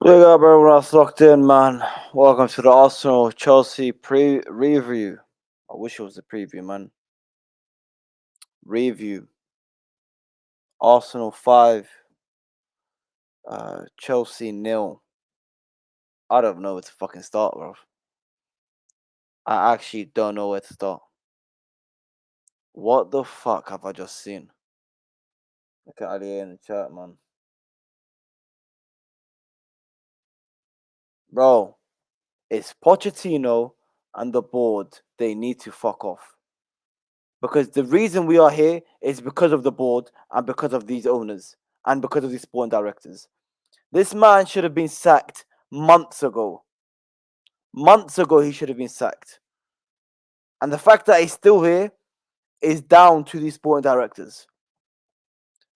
Big up everyone else locked in, man. Welcome to the Arsenal Chelsea review. I wish it was a preview, man. Review. Arsenal 5, Chelsea nil. I don't know where to fucking start, bro. I actually don't know where to start. What the fuck have I just seen? Look at Ali in the chat, man. Bro, it's Pochettino and the board. They need to fuck off. Because the reason we are here is because of the board and because of these owners and because of these sporting directors. This man should have been sacked months ago. Months ago, he should have been sacked. And the fact that he's still here is down to these sporting directors.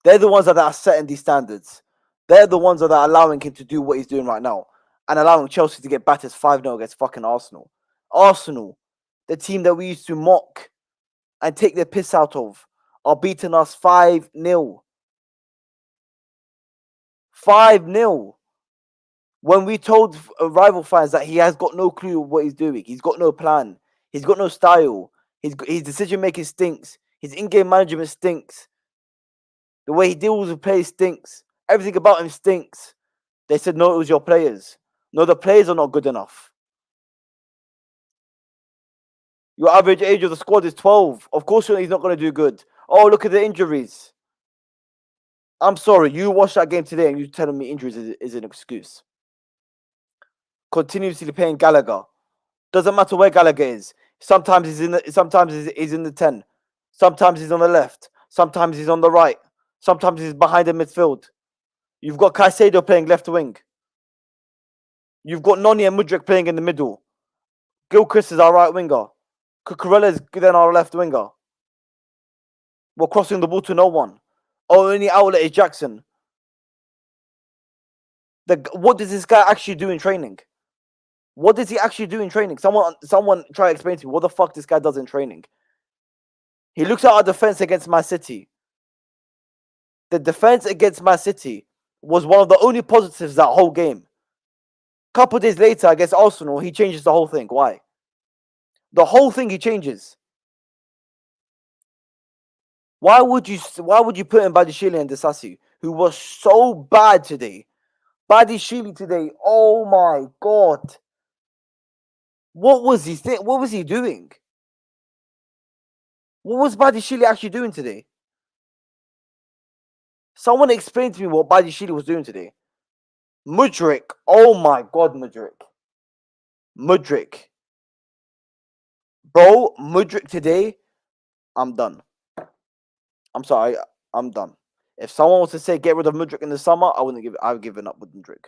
They're the ones that are setting these standards. They're the ones that are allowing him to do what he's doing right now and allowing Chelsea to get battered 5-0 against fucking Arsenal. Arsenal, the team that we used to mock and take the piss out of, are beating us 5-0. 5-0. When we told rival fans that he has got no clue what he's doing, he's got no plan, he's got no style, his decision making stinks, his in-game management stinks, the way he deals with players stinks, everything about him stinks. They said, no, it was your players. No, the players are not good enough. Your average age of the squad is 12. Of course he's not going to do good. Oh, look at the injuries. I'm sorry, you watched that game today and you're telling me injuries is an excuse. Continuously playing Gallagher. Doesn't matter where Gallagher is. Sometimes he's in the 10. Sometimes he's on the left. Sometimes he's on the right. Sometimes he's behind the midfield. You've got Caicedo playing left wing. You've got Noni and Mudryk playing in the middle. Gilchrist is our right winger. Cucurella is then our left winger. We're crossing the ball to no one. Our only outlet is Jackson. What does this guy actually do in training? What does he actually do in training? Someone try to explain to me what the fuck this guy does in training. He looks at our defense against Man City. The defense against Man City was one of the only positives that whole game. Couple days later against Arsenal, he changes the whole thing. Why? The whole thing he changes. Why would you put in Badiashile and Disasi, who was so bad today? Badiashile today, oh my god. What was he doing? What was Badiashile actually doing today? Someone explain to me what Badiashile was doing today. Mudryk, oh my god, Mudryk. Bro, Mudryk today, I'm done. I'm sorry, I'm done. If someone was to say get rid of Mudryk in the summer, I've given up with Mudryk.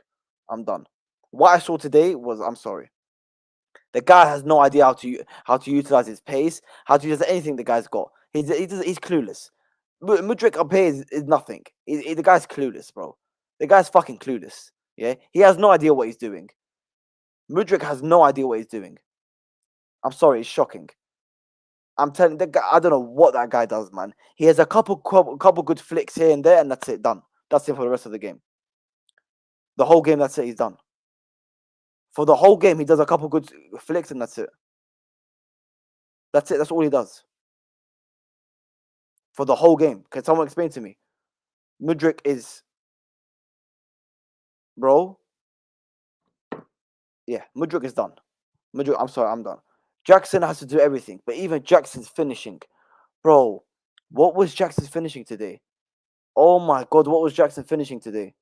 I'm done. What I saw today was, I'm sorry. The guy has no idea how to utilize his pace, how to use anything the guy's got. He's clueless. Mudryk up here is nothing. The guy's clueless, bro. The guy's fucking clueless. Yeah, he has no idea what he's doing. Mudryk has no idea what he's doing. I'm sorry, it's shocking. I'm telling the guy, I don't know what that guy does, man. He has a couple good flicks here and there, and that's it, done. That's it for the rest of the game. The whole game, that's it, he's done. For the whole game, he does a couple good flicks, and that's it. That's it. That's all he does. For the whole game. Can someone explain to me? Mudryk is... Bro. Yeah, Mudryk is done. Mudryk, I'm sorry, I'm done. Jackson has to do everything, but even Jackson's finishing. Bro, what was Jackson's finishing today? Oh my god, what was Jackson finishing today?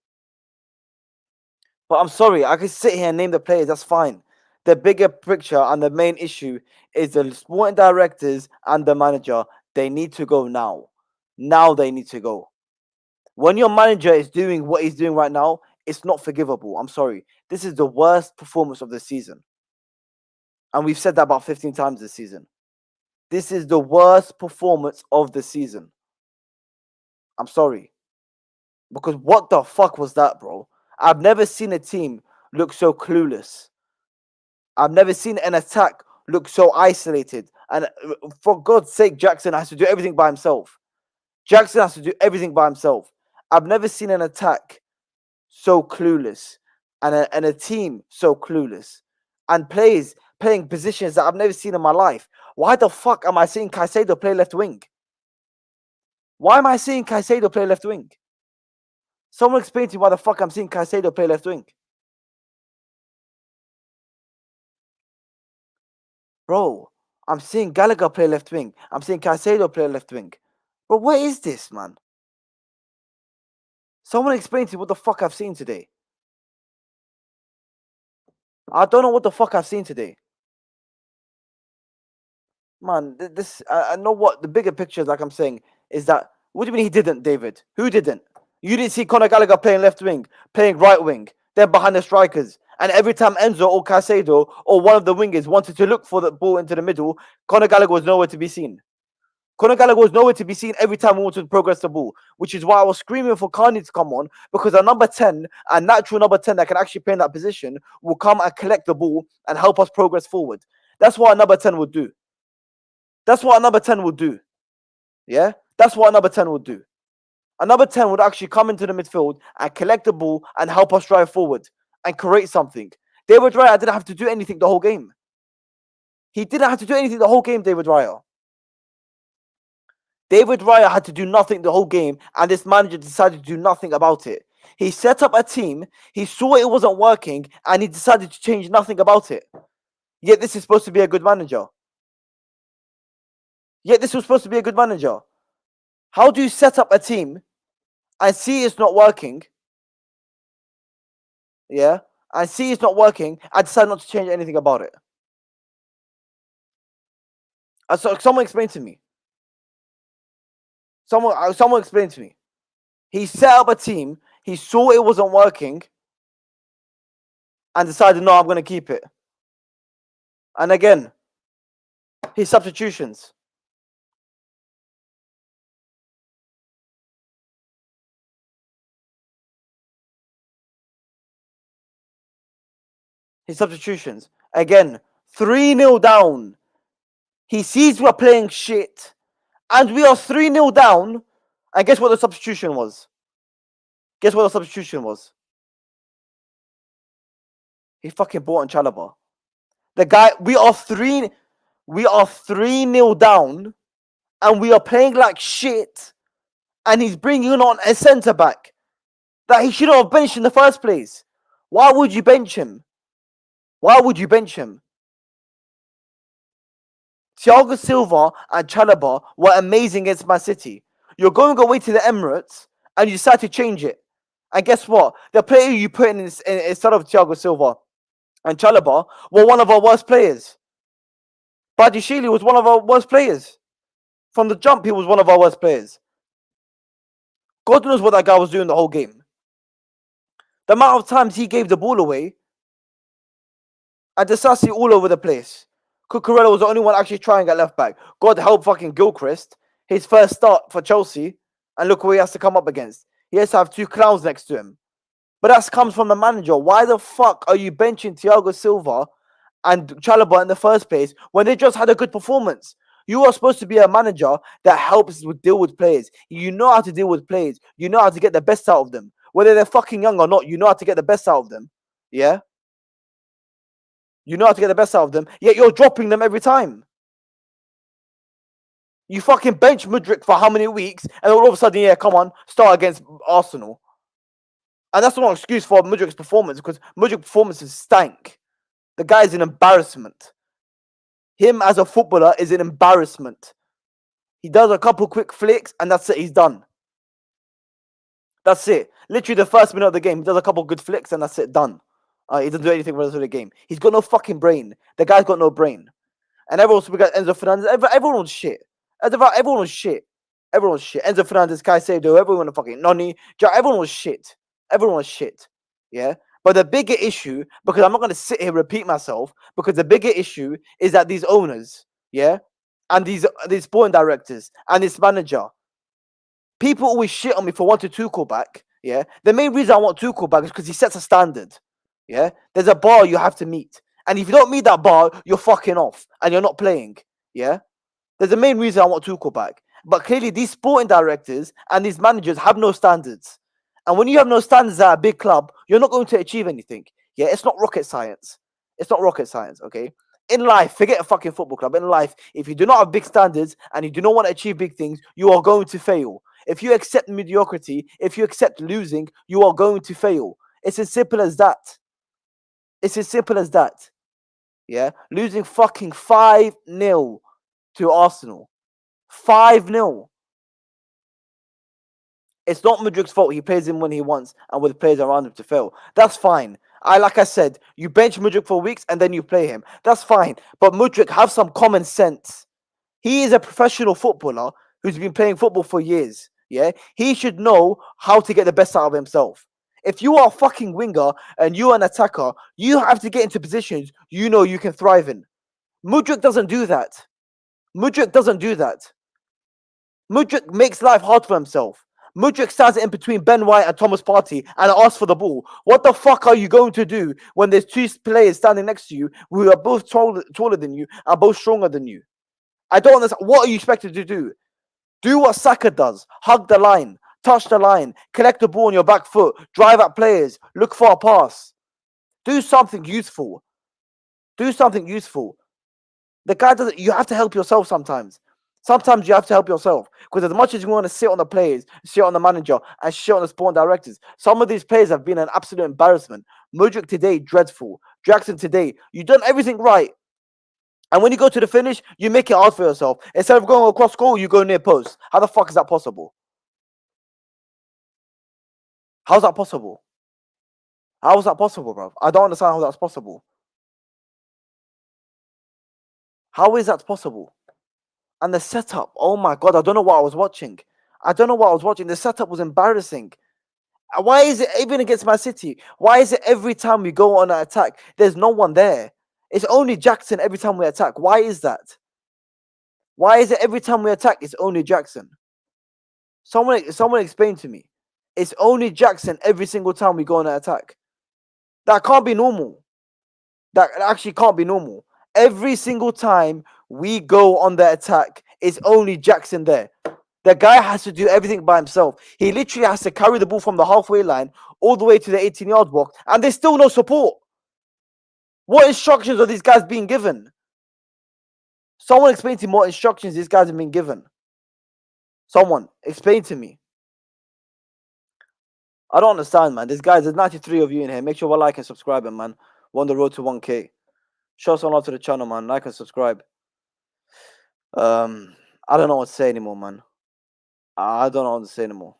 But I'm sorry, I can sit here and name the players, that's fine. The bigger picture and the main issue is the sporting directors and the manager. They need to go now. Now they need to go. When your manager is doing what he's doing right now, it's not forgivable. I'm sorry. This is the worst performance of the season. And we've said that about 15 times this season. This is the worst performance of the season. I'm sorry. Because what the fuck was that, bro? I've never seen a team look so clueless. I've never seen an attack look so isolated. And for God's sake, Jackson has to do everything by himself. Jackson has to do everything by himself. I've never seen an attack so clueless. and a team so clueless, and players playing positions that I've never seen in my life. Why the fuck am I seeing Caicedo play left wing? Why am I seeing Caicedo play left wing? Someone explain to me why the fuck I'm seeing Caicedo play left wing. Bro, I'm seeing Gallagher play left wing. I'm seeing Caicedo play left wing. But what is this, man? Someone explain to me what the fuck I've seen today. I don't know what the fuck I've seen today. Man, I know what the bigger picture, like I'm saying, is that, what do you mean he didn't, David? Who didn't? You didn't see Conor Gallagher playing left wing, playing right wing. They're behind the strikers. And every time Enzo or Caicedo or one of the wingers wanted to look for the ball into the middle, Conor Gallagher was nowhere to be seen. Conor Gallagher was nowhere to be seen every time we wanted to progress the ball, which is why I was screaming for Carney to come on, because a number 10, a natural number 10 that can actually play in that position, will come and collect the ball and help us progress forward. That's what a number 10 would do. That's what a number 10 would do. Yeah? That's what a number 10 would do. A number 10 would actually come into the midfield and collect the ball and help us drive forward and create something. David Raya didn't have to do anything the whole game. He didn't have to do anything the whole game, David Raya. David Raya had to do nothing the whole game, and this manager decided to do nothing about it. He set up a team, he saw it wasn't working, and he decided to change nothing about it. Yet this is supposed to be a good manager. Yet this was supposed to be a good manager. How do you set up a team and see it's not working? Yeah, and see it's not working and decide not to change anything about it. So someone explain to me. Someone explain to me. He set up a team, he saw it wasn't working, and decided, no, I'm going to keep it. And again, his substitutions. His substitutions. Again, 3-0 down. He sees we're playing shit. And we are 3-0 down. And guess what the substitution was? Guess what the substitution was? He fucking bought in Chalobah. The guy, we are 3-0 down. And we are playing like shit. And he's bringing on a centre-back that he shouldn't have benched in the first place. Why would you bench him? Why would you bench him? Thiago Silva and Chalobah were amazing against Man City. You're going away to the Emirates and you decide to change it. And guess what? The player you put in instead of Thiago Silva and Chalobah were one of our worst players. Badiashile was one of our worst players. From the jump, he was one of our worst players. God knows what that guy was doing the whole game. The amount of times he gave the ball away, and Disasi all over the place. Cucurella was the only one actually trying at left back. God help fucking Gilchrist. His first start for Chelsea. And look who he has to come up against. He has to have two clowns next to him. But that comes from the manager. Why the fuck are you benching Thiago Silva and Chalobah in the first place when they just had a good performance? You are supposed to be a manager that helps deal with players. You know how to deal with players. You know how to get the best out of them. Whether they're fucking young or not, you know how to get the best out of them. Yeah? You know how to get the best out of them, yet you're dropping them every time. You fucking bench Mudryk for how many weeks, and all of a sudden, yeah, come on, start against Arsenal. And that's not an excuse for Mudryk's performance, because Mudryk's performances stank. The guy is an embarrassment. Him as a footballer is an embarrassment. He does a couple quick flicks, and that's it, he's done. That's it. Literally the first minute of the game, he does a couple good flicks, and that's it, done. He doesn't do anything for the rest of the game. He's got no fucking brain. The guy's got no brain. And everyone else, we got Enzo Fernandez. Everyone was shit. Everyone was shit. Everyone was shit. Enzo Fernandez, Caicedo, everyone fucking Noni. Everyone was shit. Everyone was shit. Yeah. But the bigger issue, because I'm not going to sit here and repeat myself, because the bigger issue is that these owners, yeah, and these sporting directors and this manager, people always shit on me for wanting Tuchel back. Yeah. The main reason I want Tuchel back is because he sets a standard. Yeah, there's a bar you have to meet. And if you don't meet that bar, you're fucking off and you're not playing. Yeah, there's the main reason I want Tuchel back. But clearly, these sporting directors and these managers have no standards. And when you have no standards at a big club, you're not going to achieve anything. Yeah, it's not rocket science. It's not rocket science, okay? In life, forget a fucking football club. In life, if you do not have big standards and you do not want to achieve big things, you are going to fail. If you accept mediocrity, if you accept losing, you are going to fail. It's as simple as that. It's as simple as that. Yeah, losing fucking 5-0 to Arsenal. 5-0. It's not Mudryk's fault. He plays him when he wants and with players around him to fail. That's fine. Like I said, you bench Mudryk for weeks and then you play him. That's fine. But Mudryk, have some common sense. He is a professional footballer who's been playing football for years. Yeah, he should know how to get the best out of himself. If you are a fucking winger and you're an attacker, you have to get into positions you know you can thrive in. Mudryk doesn't do that. Mudryk doesn't do that. Mudryk makes life hard for himself. Mudryk stands in between Ben White and Thomas Partey and asks for the ball. What the fuck are you going to do when there's two players standing next to you who are both taller than you and both stronger than you? I don't understand. What are you expected to do? Do what Saka does. Hug the line. Touch the line. Collect the ball on your back foot. Drive at players. Look for a pass. Do something useful. Do something useful. The guy doesn't. You have to help yourself sometimes. Sometimes you have to help yourself. Because as much as you want to sit on the players, sit on the manager, and shit on the sport directors, some of these players have been an absolute embarrassment. Mudryk today, dreadful. Jackson today, you've done everything right. And when you go to the finish, you make it hard for yourself. Instead of going across goal, you go near post. How the fuck is that possible? How's that possible? How is that possible, bro? I don't understand how that's possible. How is that possible? And the setup, oh my God, I don't know what I was watching. I don't know what I was watching. The setup was embarrassing. Why is it even against Man City? Why is it every time we go on an attack, there's no one there? It's only Jackson every time we attack. Why is that? Why is it every time we attack, it's only Jackson? Someone explain to me. It's only Jackson every single time we go on an attack. That can't be normal. That actually can't be normal. Every single time we go on the attack, it's only Jackson there. The guy has to do everything by himself. He literally has to carry the ball from the halfway line all the way to the 18-yard box, and there's still no support. What instructions are these guys being given? Someone explain to me what instructions these guys have been given. Someone explain to me. I don't understand, man. There's 93 of you in here. Make sure we're like and subscribing, man. We're on the road to 1K. Show some love to the channel, man. Like and subscribe. I don't know what to say anymore, man. I don't know what to say anymore.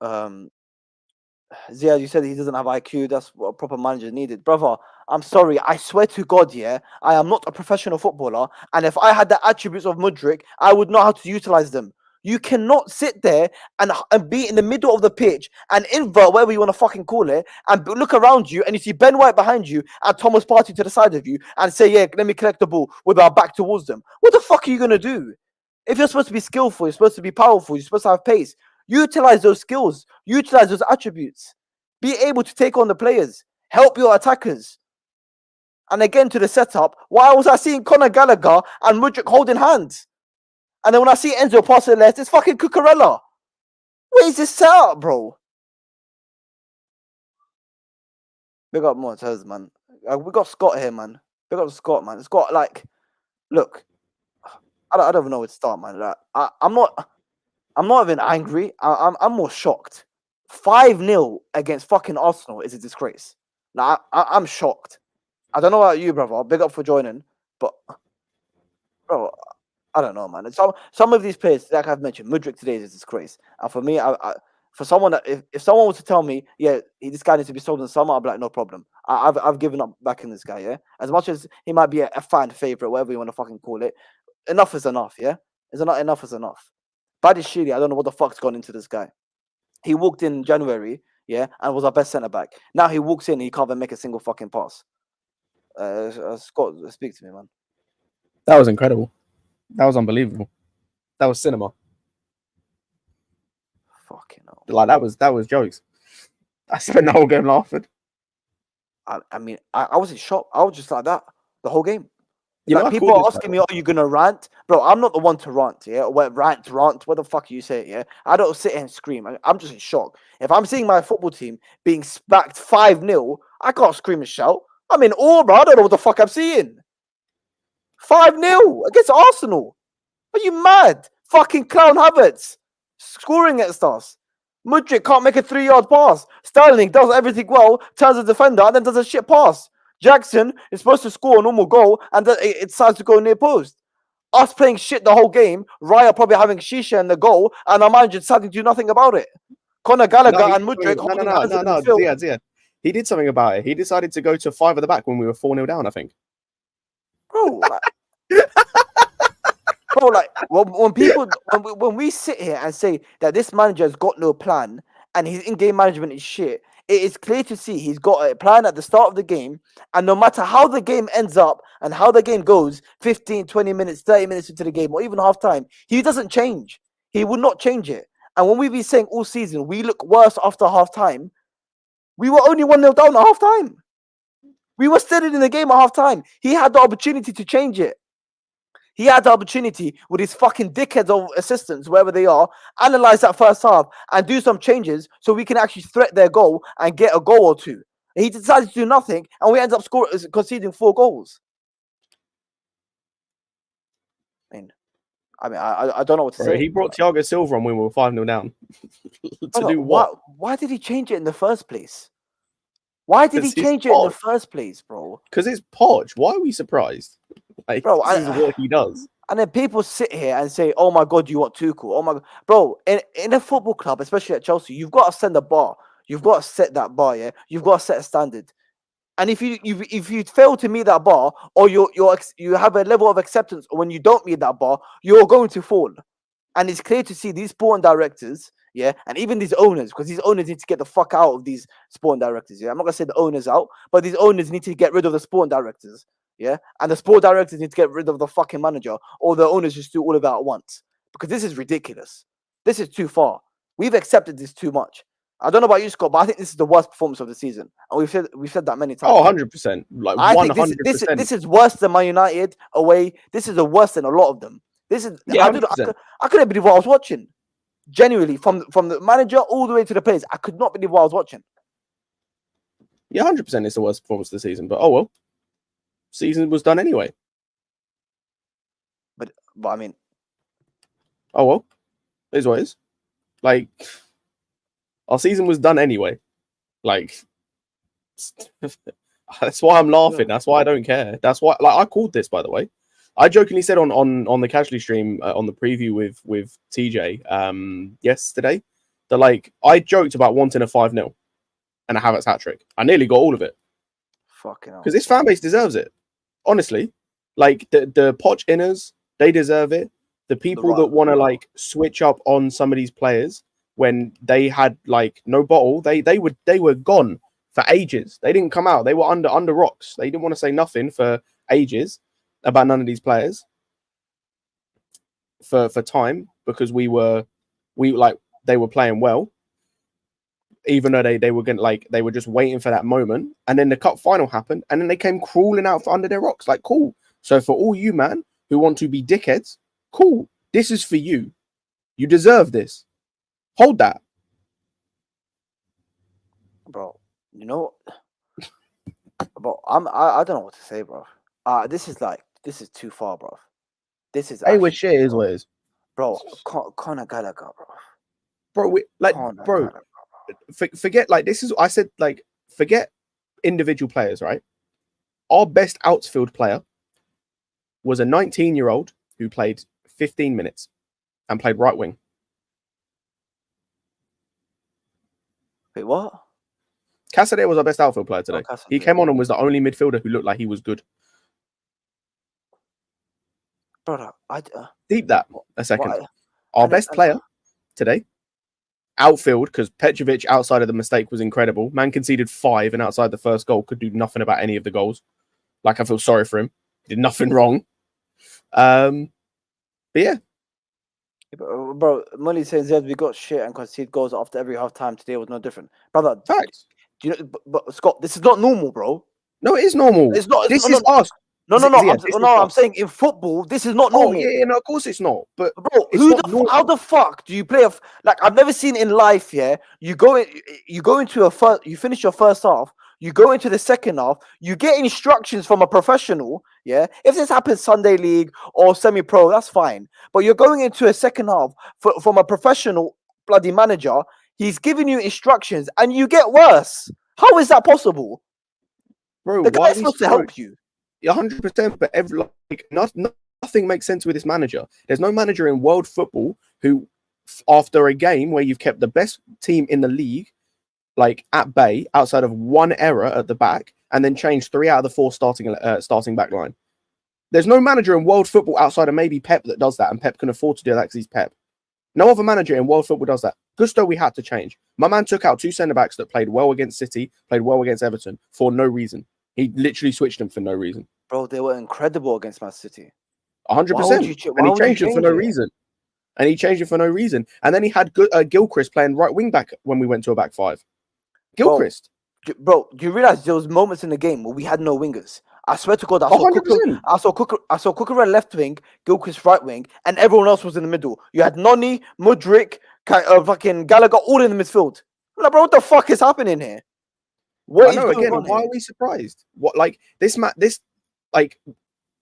Ziad, you said he doesn't have IQ. That's what a proper manager needed. Brother, I'm sorry. I swear to God, yeah, I am not a professional footballer. And if I had the attributes of Mudryk, I would know how to utilize them. You cannot sit there and be in the middle of the pitch and invert, whatever you want to fucking call it, and look around you and you see Ben White behind you and Thomas Partey to the side of you and say, yeah, let me collect the ball with our back towards them. What the fuck are you going to do? If you're supposed to be skillful, you're supposed to be powerful, you're supposed to have pace, utilize those skills, utilize those attributes. Be able to take on the players, help your attackers. And again, to the setup, why was I seeing Conor Gallagher and Mudryk holding hands? And then when I see Enzo pass to the left, it's fucking Cucurella. Where's this setup, bro? Big up Montez, man. We got Scott here, man. Big up Scott, man. Scott, like, look, I don't even know where to start, man. Like, I'm not even angry. I'm more shocked. 5-0 against fucking Arsenal is a disgrace. Like, I'm shocked. I don't know about you, brother. Big up for joining, but bro, I don't know, man. Some of these players, like I've mentioned, Mudryk today is a disgrace. And for me, for someone that if someone was to tell me, yeah, this guy needs to be sold in the summer, I'd be like, no problem. I've given up backing this guy. Yeah, as much as he might be a fan favorite, whatever you want to fucking call it, enough is enough. Yeah, enough is enough. Badishili, I don't know what the fuck's gone into this guy. He walked in January, yeah, and was our best centre back. Now he walks in, he can't even make a single fucking pass. Scott, speak to me, man. That was incredible. That was unbelievable. That was cinema. Fucking hell. Like that was jokes. I spent the whole game laughing. I mean, I was in shock. I was just like that the whole game. You know, Like I people called are this, by asking the me, way. "Are you gonna rant, bro?" I'm not the one to rant. Yeah, rant. What the fuck you say? Yeah, I don't sit here and scream. I'm just in shock. If I'm seeing my football team being smacked 5-0, I can't scream and shout. I'm in awe, bro. I don't know what the fuck I'm seeing. 5-0 against Arsenal. Are you mad? Fucking clown Havertz scoring against us. Mudryk can't make a 3-yard pass. Sterling does everything well, turns a defender, and then does a shit pass. Jackson is supposed to score a normal goal, and then it decides to go near post. Us playing shit the whole game, Raya probably having shisha in the goal, and our manager deciding to do nothing about it. Conor No, Gallagher he and did Mudryk something. holding hands in the No. midfield. Ziad. He did something about it. He decided to go to 5 at the back when we were 4-0 down, I think. Bro, like when people when we sit here and say that this manager has got no plan and his in-game management is shit, it is clear to see he's got a plan at the start of the game, and no matter how the game ends up and how the game goes, 15, 20 minutes, 30 minutes into the game, or even half time, he doesn't change. He will not change it. And when we've been saying all season we look worse after half time, we were only 1-0 down at half time. We were still in the game at half time. He had the opportunity to change it. He had the opportunity with his fucking dickheads of assistants, wherever they are, analyze that first half and do some changes so we can actually threat their goal and get a goal or two. He decided to do nothing, and we end up conceding 4 goals. I don't know what to say. He brought Thiago Silva on when we were 5-0 down. To do what? Why did he change it in the first place? Why did he change it in the first place, bro? Because it's Poch. Why are we surprised? Like, bro, this is what he does. And then people sit here and say, "Oh my god, you want Tuchel? Oh my god, bro!" In a football club, especially at Chelsea, you've got to send a bar. You've got to set that bar. Yeah, you've got to set a standard. And if you fail to meet that bar, or you have a level of acceptance, or when you don't meet that bar, you're going to fall. And it's clear to see these sporting directors, yeah, and even these owners, because these owners need to get the fuck out of these sporting directors. Yeah, I'm not gonna say the owners out, but these owners need to get rid of the sporting directors. Yeah, and the sport directors need to get rid of the fucking manager, or the owners just do all of it at once. Because this is ridiculous. This is too far. We've accepted this too much. I don't know about you, Scott, but I think this is the worst performance of the season, and we've said that many times. Oh, 100%. Like, I 100%. think this is worse than Man United away. This is worse than a lot of them. This is Yeah, I couldn't believe what I was watching. Genuinely, from the manager all the way to the players, I could not believe what I was watching. Yeah, 100% is the worst performance of the season. But oh well, season was done anyway. But I mean, oh well, it is what it is. Like, our season was done anyway. Like, that's why I'm laughing. That's why I don't care. That's why, like, I called this, by the way. I jokingly said on the Casually stream on the preview with TJ yesterday that, like, I joked about wanting a 5-0 and a Havertz hat trick. I nearly got all of it. Fucking hell. Because this fan base deserves it. Honestly, like the Poch inners, they deserve it. The people that want to like switch up on some of these players when they had like no bottle, they were gone for ages. They didn't come out. They were under rocks. They didn't want to say nothing for ages about none of these players for time because they were playing well, even though they were they were just waiting for that moment. And then the cup final happened, and then they came crawling out from under their rocks. Like, cool. So for all you man who want to be dickheads, cool. This is for you. You deserve this. Hold that, bro. You know, bro. I don't know what to say, bro. This is too far, bro. This is we're shit is what it is, bro. Conor Gallagher, bro. Forget like this is. I said like forget individual players, right? Our best outfield player was a 19-year-old who played 15 minutes and played right wing. Wait, what? Casadei was our best outfield player today. He came on and was the only midfielder who looked like he was good. Brother, deep that a second. Our best player today, outfield, because Petrovic outside of the mistake was incredible. Man conceded 5 and outside the first goal could do nothing about any of the goals. Like, I feel sorry for him. He did nothing wrong. But yeah. Bro, Mully says we got shit and concede goals after every half time. Today was no different. Brother, facts. Do you know, but Scott, this is not normal, bro. No, it is normal. It's not. This is us. No, Ziad, this is I'm not. saying in football, this is not Oh normal. yeah, no, of course it's not. But Bro, it's not normal. how the fuck do you play like I've never seen in life, yeah? You go into you finish your first half, you go into the second half, you get instructions from a professional, yeah? If this happens Sunday league or semi-pro, that's fine. But you're going into a second half from a professional bloody manager, he's giving you instructions and you get worse. How is that possible? Bro, The why are guy's we supposed to help you. 100%? But nothing makes sense with this manager. There's no manager in world football who, after a game where you've kept the best team in the league, like at bay, outside of one error at the back, and then changed 3 out of the 4 starting back line. There's no manager in world football outside of maybe Pep that does that, and Pep can afford to do that because he's Pep. No other manager in world football does that. Gusto, we had to change. My man took out 2 centre-backs that played well against City, played well against Everton for no reason. He literally switched them for no reason. Bro, they were incredible against Man City. 100%. And he changed it for no reason. And he changed it for no reason. And then he had Gilchrist playing right wing back when we went to a back 5. Gilchrist. Bro, do you realize there was moments in the game where we had no wingers? I swear to God, I saw Cucurella left wing, Gilchrist right wing, and everyone else was in the middle. You had Noni, Mudryk, fucking Gallagher, all in the midfield. I'm like, bro, what the fuck is happening here? Why are we surprised? What, like this like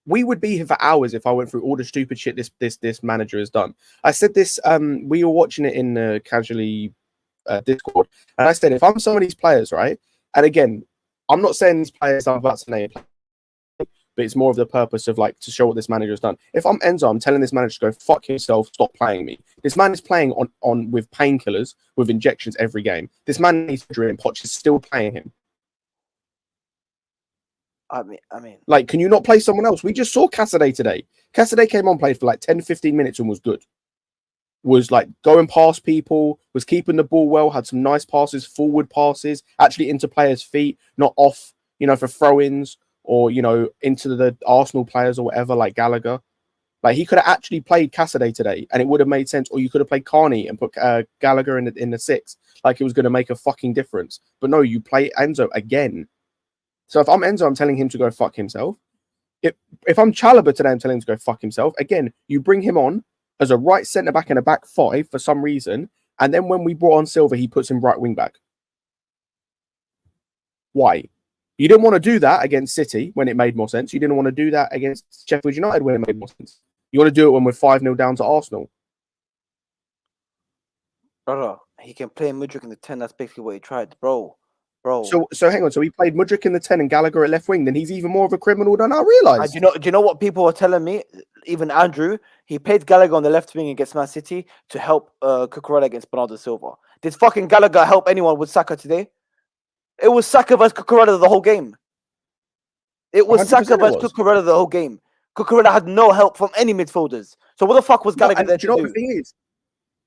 we would be here for hours if I went through all the stupid shit this manager has done. I said this. We were watching it in casually Discord, and I said if I'm some of these players, right? And again, I'm not saying these players I'm about to name, but it's more of the purpose of like to show what this manager has done. If I'm Enzo, I'm telling this manager to go fuck himself, stop playing me. This man is playing on with painkillers, with injections every game. This man needs surgery, and Poch is still playing him. I mean, like, can you not play someone else? We just saw Cassidy today. Cassidy came on, played for like 10, 15 minutes and was good. Was like going past people, was keeping the ball well, had some nice passes, forward passes, actually into players' feet, not off, for throw-ins or, into the Arsenal players or whatever, like Gallagher. Like, he could have actually played Cassidy today and it would have made sense. Or you could have played Carney and put Gallagher in the 6. Like, it was going to make a fucking difference. But no, you play Enzo again. So if I'm Enzo, I'm telling him to go fuck himself. If I'm Chalobah today, I'm telling him to go fuck himself. Again, you bring him on as a right centre back and a back 5 for some reason, and then when we brought on Silva, he puts him right wing back. Why? You didn't want to do that against City when it made more sense. You didn't want to do that against Sheffield United when it made more sense. You want to do it when we're 5-0 down to Arsenal. Brother, he can play Mudryk in the 10. That's basically what he tried, bro. So hang on. So he played Mudryk in the 10 and Gallagher at left wing. Then he's even more of a criminal than I realised. Do you know what people were telling me? Even Andrew, he played Gallagher on the left wing against Man City to help Cucurella against Bernardo Silva. Did fucking Gallagher help anyone with Saka today? It was Saka versus Cucurella the whole game. It was Saka versus Cucurella the whole game. Cucurella had no help from any midfielders. So what the fuck was Gallagher there to do?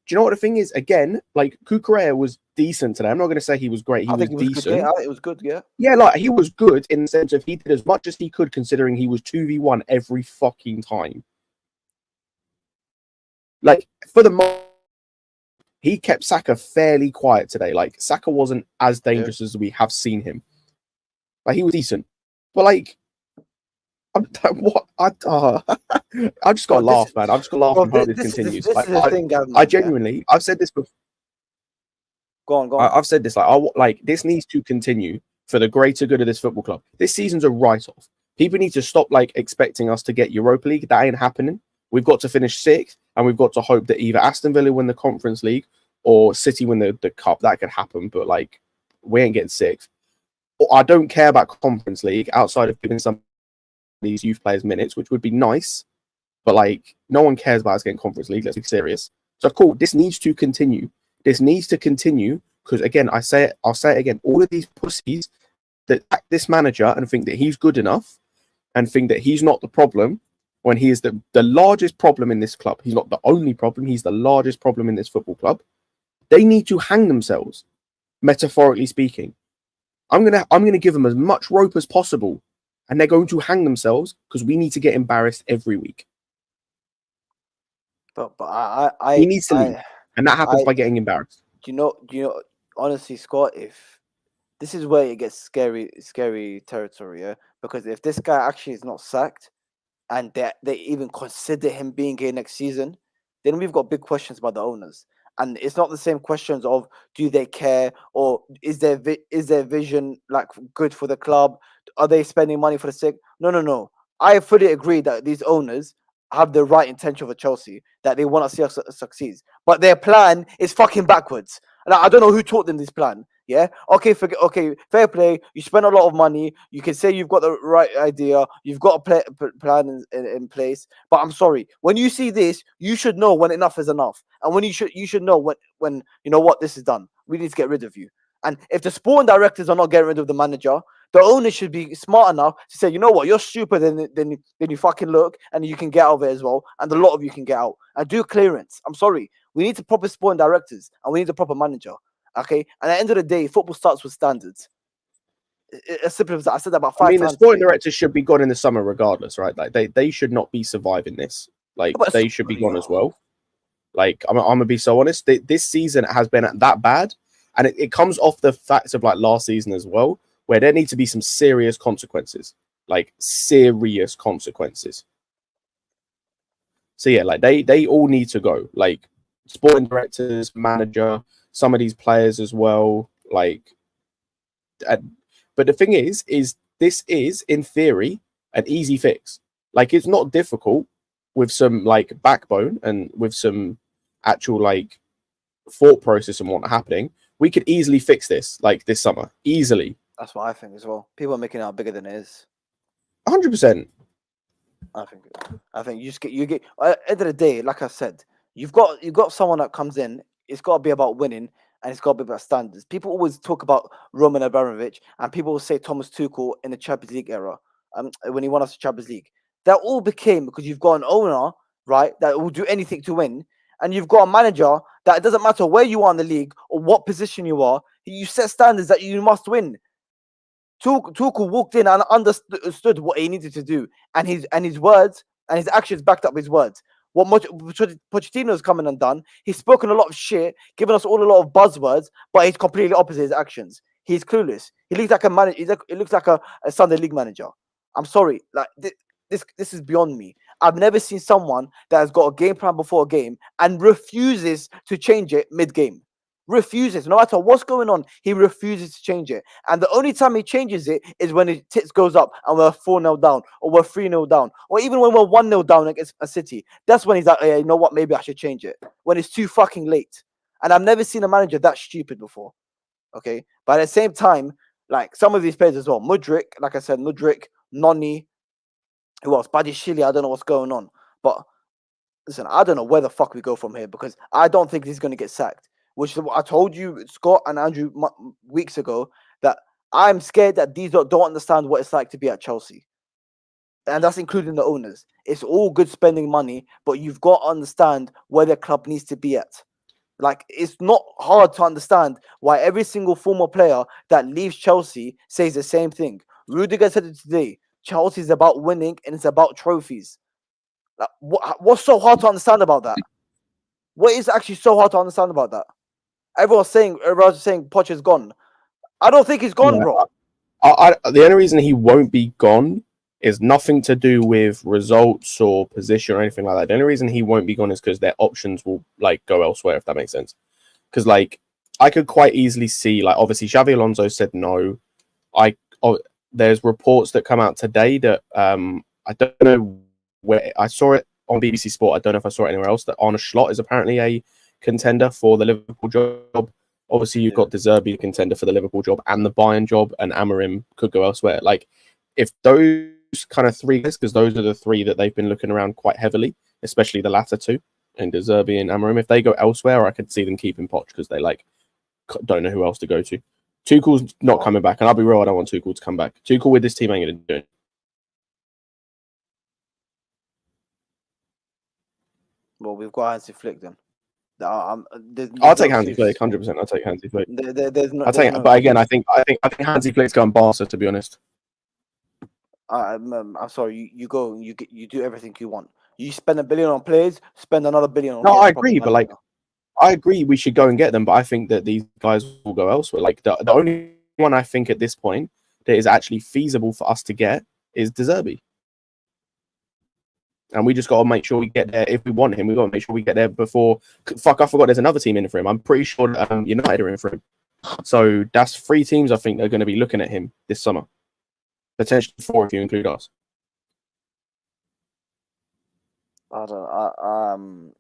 Do you know what the thing is? Again, like Cucurella was decent today. I'm not going to say he was great. He was decent. Yeah, it was good, yeah. Yeah, like he was good in the sense of he did as much as he could considering he was 2v1 every fucking time. Like, for the most, he kept Saka fairly quiet today. Like, Saka wasn't as dangerous as we have seen him. Like, he was decent. But, like, I just got to laugh, man. I've just got to laugh and hope this continues. I genuinely, I've said this before. Go on. I've said this, this needs to continue for the greater good of this football club. This season's a write-off. People need to stop, expecting us to get Europa League. That ain't happening. We've got to finish 6th, and we've got to hope that either Aston Villa win the Conference League or City win the Cup. That could happen, but, we ain't getting 6th. I don't care about Conference League outside of giving some these youth players minutes, which would be nice, but no one cares about us getting Conference League. Let's be serious. So cool, this needs to continue. This needs to continue because again, I'll say it again. All of these pussies that back this manager and think that he's good enough and think that he's not the problem when he is the largest problem in this club. He's not the only problem. He's the largest problem in this football club. They need to hang themselves, metaphorically speaking. I'm gonna give them as much rope as possible. And they're going to hang themselves because we need to get embarrassed every week. But he needs to leave, and that happens by getting embarrassed. Do you know? Honestly, Scott, if this is where it gets scary territory, yeah. Because if this guy actually is not sacked, and they even consider him being here next season, then we've got big questions about the owners. And it's not the same questions of do they care, or is their vision like good for the club? Are they spending money for the sake? No, no, no. I fully agree that these owners have the right intention for Chelsea, that they want to see us succeed, but their plan is fucking backwards. And I don't know who taught them this plan. Yeah. Okay. Okay. Fair play. You spend a lot of money. You can say you've got the right idea. You've got a plan in place. But I'm sorry. When you see this, you should know when enough is enough, and when you should know when you know what this is done. We need to get rid of you. And if the sporting directors are not getting rid of the manager, the owner should be smart enough to say, you know what, you're stupider than you fucking look, and you can get out of it as well. And a lot of you can get out and do clearance. I'm sorry. We need the proper sporting directors, and we need a proper manager. Okay, and at the end of the day, football starts with standards. As simple as that. I said that about I five mean, the times. sporting directors should be gone in the summer regardless, right? Like they should not be surviving this. Like But they should be gone as well. Like I'm gonna be so honest. This season has been that bad, and it comes off the facts of like last season as well, where there need to be some serious consequences, like serious consequences. So yeah, like they all need to go. Like sporting directors, manager, some of these players as well. Like, but the thing is this is in theory an easy fix. Like it's not difficult with some like backbone and with some actual like thought process and what's happening. We could easily fix this like this summer, easily. That's what I think as well. People are making it out bigger than it is. 100%. I think you get at the end of the day, like I said, you've got someone that comes in. It's got to be about winning, and it's got to be about standards. People always talk about Roman Abramovich, and people will say Thomas Tuchel in the Champions League era, when he won us the Champions League. That all became because you've got an owner, right, that will do anything to win, and you've got a manager that it doesn't matter where you are in the league or what position you are, you set standards that you must win. Tuchel walked in and understood what he needed to do, and his words and his actions backed up his words. What Pochettino's come in and done, he's spoken a lot of shit, given us all a lot of buzzwords, but he's completely opposite his actions. He's clueless. He looks like a manager. He looks like a Sunday league manager. I'm sorry, like this is beyond me. I've never seen someone that has got a game plan before a game and refuses to change it mid-game. Refuses, no matter what's going on, he refuses to change it. And the only time he changes it is when his tits goes up and we're 4-0 down, or we're 3-0 down, or even when we're 1-0 down against a City. That's when he's like, hey, you know what, maybe I should change it. When it's too fucking late. And I've never seen a manager that stupid before. Okay. But at the same time, like some of these players as well, Mudryk, like I said, Mudryk, Noni, who else? Badishili, I don't know what's going on. But listen, I don't know where the fuck we go from here, because I don't think he's going to get sacked. Which is what I told you, Scott and Andrew, weeks ago, that I'm scared that these don't understand what it's like to be at Chelsea. And that's including the owners. It's all good spending money, but you've got to understand where the club needs to be at. Like, it's not hard to understand why every single former player that leaves Chelsea says the same thing. Rudiger said it today. Chelsea is about winning and it's about trophies. Like, what's so hard to understand about that? What is actually so hard to understand about that? Everyone's saying Poch is gone. I don't think he's gone, bro. The only reason he won't be gone is nothing to do with results or position or anything like that. The only reason he won't be gone is because their options will like go elsewhere, if that makes sense. Because like I could quite easily see, like obviously Xavi Alonso said no. There's reports that come out today that I don't know where I saw it on BBC Sport. I don't know if I saw it anywhere else, that Arne Slot is apparently a contender for the Liverpool job. Obviously, you've got De Zerbi, contender for the Liverpool job and the Bayern job, and Amorim could go elsewhere. Like, if those kind of three, because those are the three that they've been looking around quite heavily, especially the latter two, and De Zerbi and Amorim, if they go elsewhere, I could see them keeping Poch because they like don't know who else to go to. Tuchel's not coming back, and I'll be real, I don't want Tuchel to come back. Tuchel with this team ain't going to do it. Well, we've got Hansi Flick then. I'll take Hansi Flick, 100%. I'll take Hansi Flick. But again, I think Hansi Flick's going Barca, to be honest. I'm sorry. You go. You do everything you want. You spend $1 billion on players. Spend another $1 billion on. No, I agree, but like, I agree we should go and get them. But I think that these guys will go elsewhere. Like the only one I think at this point that is actually feasible for us to get is De Zerbi. And we just got to make sure we get there. If we want him, we got to make sure we get there before. Fuck, I forgot there's another team in for him. I'm pretty sure United are in for him. So that's 3 teams I think they're going to be looking at him this summer. Potentially 4 if you include us. I don't.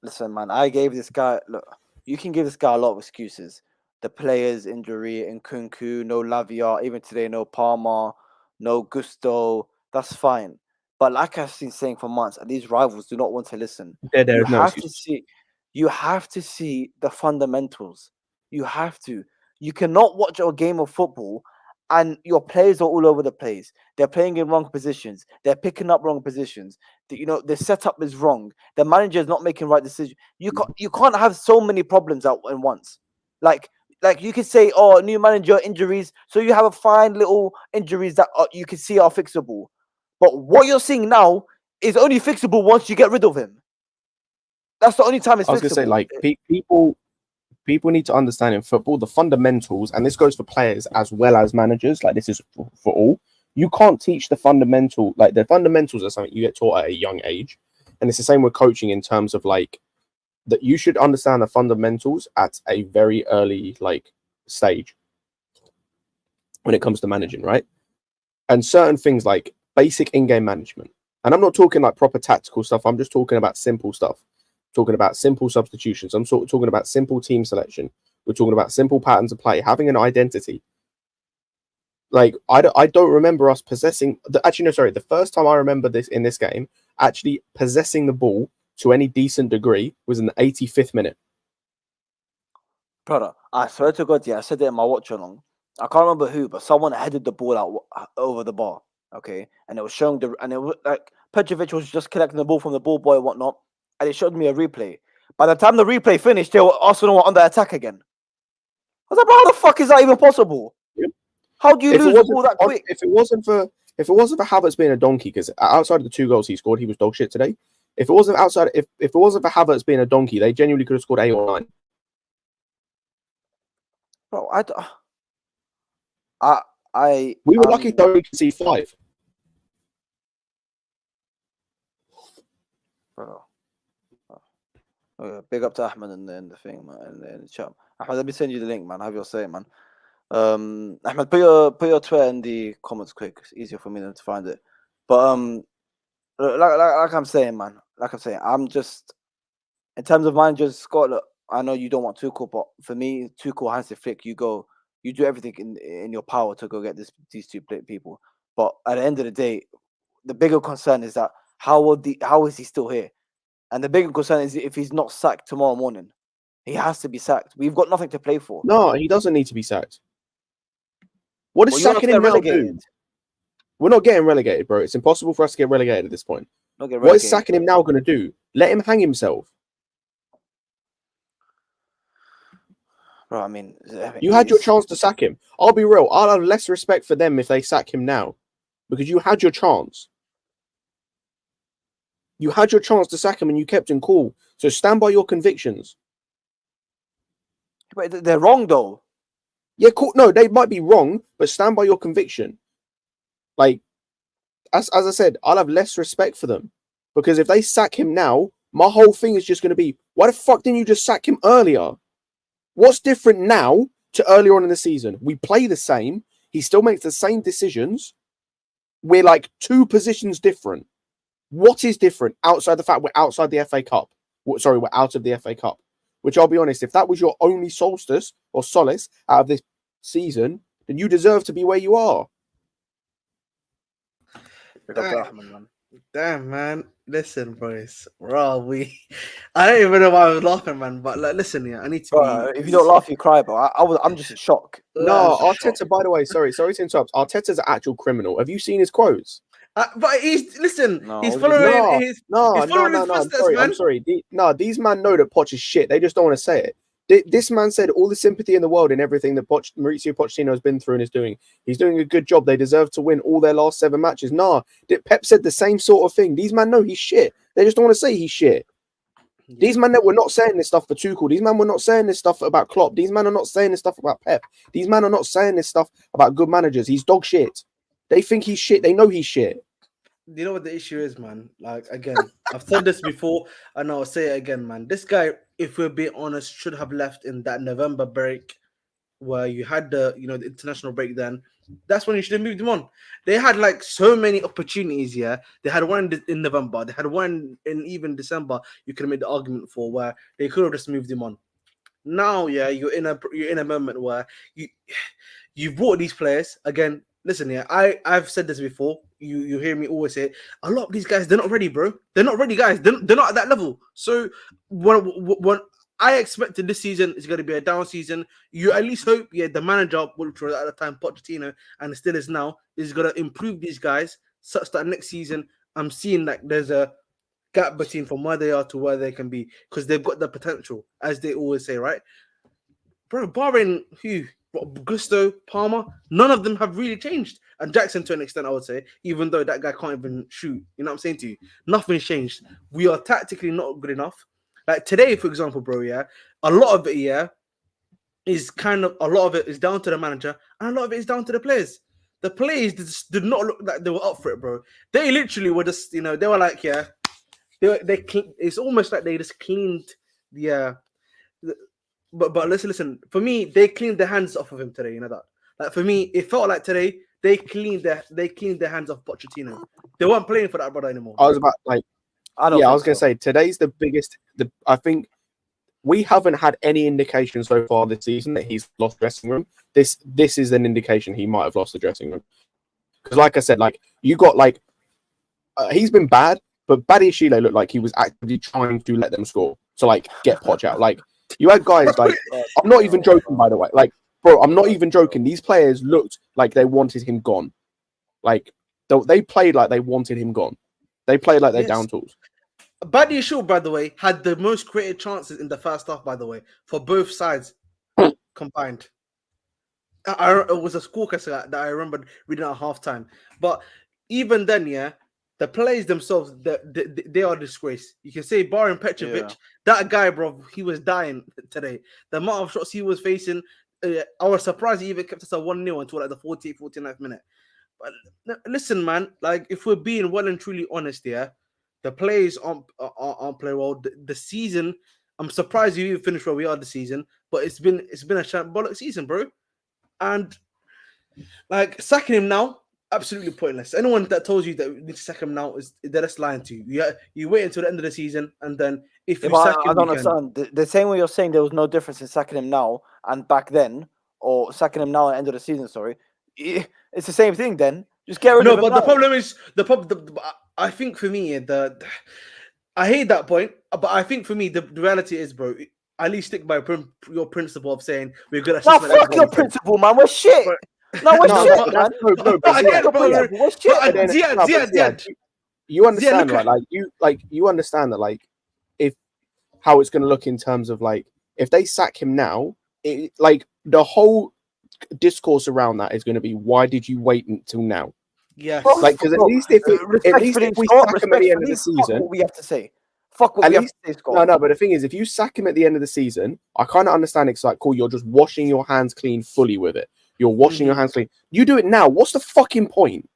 Listen, man. I gave this guy. Look, you can give this guy a lot of excuses. The players' injury in Kunku, no Lavia, even today, no Palmer, no Gusto. That's fine. But like I've been saying for months, and these rivals do not want to listen. You have to see the fundamentals. You have to. You cannot watch a game of football and your players are all over the place. They're playing in wrong positions. They're picking up wrong positions. The setup is wrong. The manager is not making right decisions. You can't have so many problems out at once. Like you could say, oh, new manager, injuries. So you have a fine little injuries that you can see are fixable. But what you're seeing now is only fixable once you get rid of him. That's the only time it's fixable. I was going to say, like, people need to understand in football the fundamentals, and this goes for players as well as managers. Like, this is for all. You can't teach the fundamental. Like, the fundamentals are something you get taught at a young age, and it's the same with coaching in terms of like that you should understand the fundamentals at a very early stage when it comes to managing, right? And certain things like basic in-game management. And I'm not talking like proper tactical stuff. I'm just talking about simple stuff. Talking about simple substitutions. I'm sort of talking about simple team selection. We're talking about simple patterns of play, having an identity. Like, I don't remember us possessing... the first time I remember this in this game, actually possessing the ball to any decent degree was in the 85th minute. Brother, I swear to God, yeah, I said it in my watch along. I can't remember who, but someone headed the ball out over the bar. Okay, and it was showing and it was like Petrovic was just collecting the ball from the ball boy and whatnot, and it showed me a replay. By the time the replay finished, Arsenal were under attack again. I was like, bro, how the fuck is that even possible? Yep. How do you lose the ball that quick? If it wasn't for Havertz being a donkey, because outside of the 2 goals he scored, he was dog shit today. If it wasn't for Havertz being a donkey, they genuinely could have scored 8 or 9. Bro, we were lucky to only concede 5. Bro. Big up to Ahmed in the thing, man, in the chat. Ahmed, let me send you the link, man. Have your say, man. Ahmed, put your Twitter in the comments quick. It's easier for me than to find it. But like I'm saying, man. Like I'm saying, I'm just in terms of managers, Scott. Look, I know you don't want Tuchel, but for me, Tuchel has to flick. You do everything in your power to go get these 2 people. But at the end of the day, the bigger concern is that how is he still here? And the bigger concern is if he's not sacked tomorrow morning. He has to be sacked. We've got nothing to play for. No, he doesn't need to be sacked. What is sacking him now do? We're not getting relegated, bro. It's impossible for us to get relegated at this point. What is sacking him now going to do? Let him hang himself. Bro, I mean, you had your chance to sack him. I'll be real. I'll have less respect for them if they sack him now. Because you had your chance. You had your chance to sack him and you kept him cool. So stand by your convictions. But they're wrong, though. Yeah, cool. No, they might be wrong, but stand by your conviction. Like, as I said, I'll have less respect for them. Because if they sack him now, my whole thing is just going to be, why the fuck didn't you just sack him earlier? What's different now to earlier on in the season? We play the same. He still makes the same decisions. We're like 2 positions different. What is different outside the fact we're outside the FA Cup? Sorry, we're out of the FA Cup. Which I'll be honest, if that was your only solstice or solace out of this season, then you deserve to be where you are. Damn, man. Listen, boys. I don't even know why I was laughing, man. But like, listen, yeah, I need to be. If you don't laugh, you cry, bro. I'm just in shock. No, Arteta, by the way, sorry to interrupt. Arteta's an actual criminal. Have you seen his quotes? But he's following his footsteps, I'm sorry. These men know that Poch is shit. They just don't want to say it. This man said all the sympathy in the world in everything that Mauricio Pochettino has been through and is doing. He's doing a good job. They deserve to win all their last 7 matches. Pep said the same sort of thing. These men know he's shit. They just don't want to say he's shit. These men that were not saying this stuff for Tuchel. These men were not saying this stuff about Klopp. These men are not saying this stuff about Pep. These men are not saying this stuff about good managers. He's dog shit. They think he's shit. They know he's shit. You know what the issue is, man? Like, again, I've said this before and I'll say it again, man. This guy, if we're being honest, should have left in that November break where you had the international break. Then that's when you should have moved him on. They had like so many opportunities. Yeah, they had one in November, they had one in even December. You could have made the argument for where they could have just moved him on. Now, yeah, you're in a moment where you've brought these players again. Listen, yeah, I've said this before. You hear me always say it. A lot of these guys, they're not ready, bro. They're not ready, guys. They're not at that level. So when I expected this season is going to be a down season, you at least hope, yeah, the manager, which was at the time Pochettino, and it still is now, is going to improve these guys such that next season I'm seeing like there's a gap between from where they are to where they can be because they've got the potential, as they always say, right? Bro, barring who? Gusto, Palmer, none of them have really changed. And Jackson to an extent, I would say, even though that guy can't even shoot. You know what I'm saying to you? Nothing's changed. We are tactically not good enough. Like today, for example, bro, yeah, a lot of it, yeah, is kind of, a lot of it is down to the manager and a lot of it is down to the players. The players just did not look like they were up for it, bro. They literally were just, they were like, yeah, it's almost like they just cleaned the But listen. For me, they cleaned their hands off of him today. You know that. Like for me, it felt like today they cleaned their hands off Pochettino. They weren't playing for that brother anymore. I was gonna say today's the biggest. I think we haven't had any indication so far this season that he's lost dressing room. This is an indication he might have lost the dressing room. Because, like I said, like you got like he's been bad, but Badiashile looked like he was actively trying to let them score. So like get Poch out, like. You had guys like, I'm not even joking, by the way. Like, bro, I'm not even joking. These players looked like they wanted him gone. Like, they played like they wanted him gone. They played like they're down tools. Badiashile, by the way, had the most creative chances in the first half, by the way, for both sides combined. It was a scorecard that I remembered reading at halftime. But even then, yeah, the players themselves, they are a disgrace. You can say, barring Petrovic, that guy, bro, he was dying today. The amount of shots he was facing, I was surprised he even kept us at 1-0 until like the 48th, 49th minute. But listen, man, like if we're being well and truly honest, yeah, the players aren't playing well. The season, I'm surprised you even finished where we are this season, but it's been a shambolic season, bro. And like sacking him now, absolutely pointless. Anyone that tells you that we need to sack him now they're just lying to you. You wait until the end of the season, and then if you sack him, I don't understand. The same way you're saying there was no difference in sacking him now and back then, or sacking him now at the end of the season. Sorry, it's the same thing. Then just get rid of him. No, but the problem is I think for me I hate that point, but I think for me the reality is, bro. At least stick by your principle of saying we're good at. Now fuck your principle, man. We're shit. But, no, we're shit, man. We're shit. You understand, right? Like you understand that, like how it's going to look in terms of like if they sack him now, like the whole discourse around that is going to be why did you wait until now? Yeah, like because at least if we sack him at the end of the season, what we have to say. Fuck what we have to say, Scott. No, but the thing is, if you sack him at the end of the season, I kind of understand it's like, cool, you're just washing your hands clean fully with it. You're washing your hands clean. You do it now. What's the fucking point?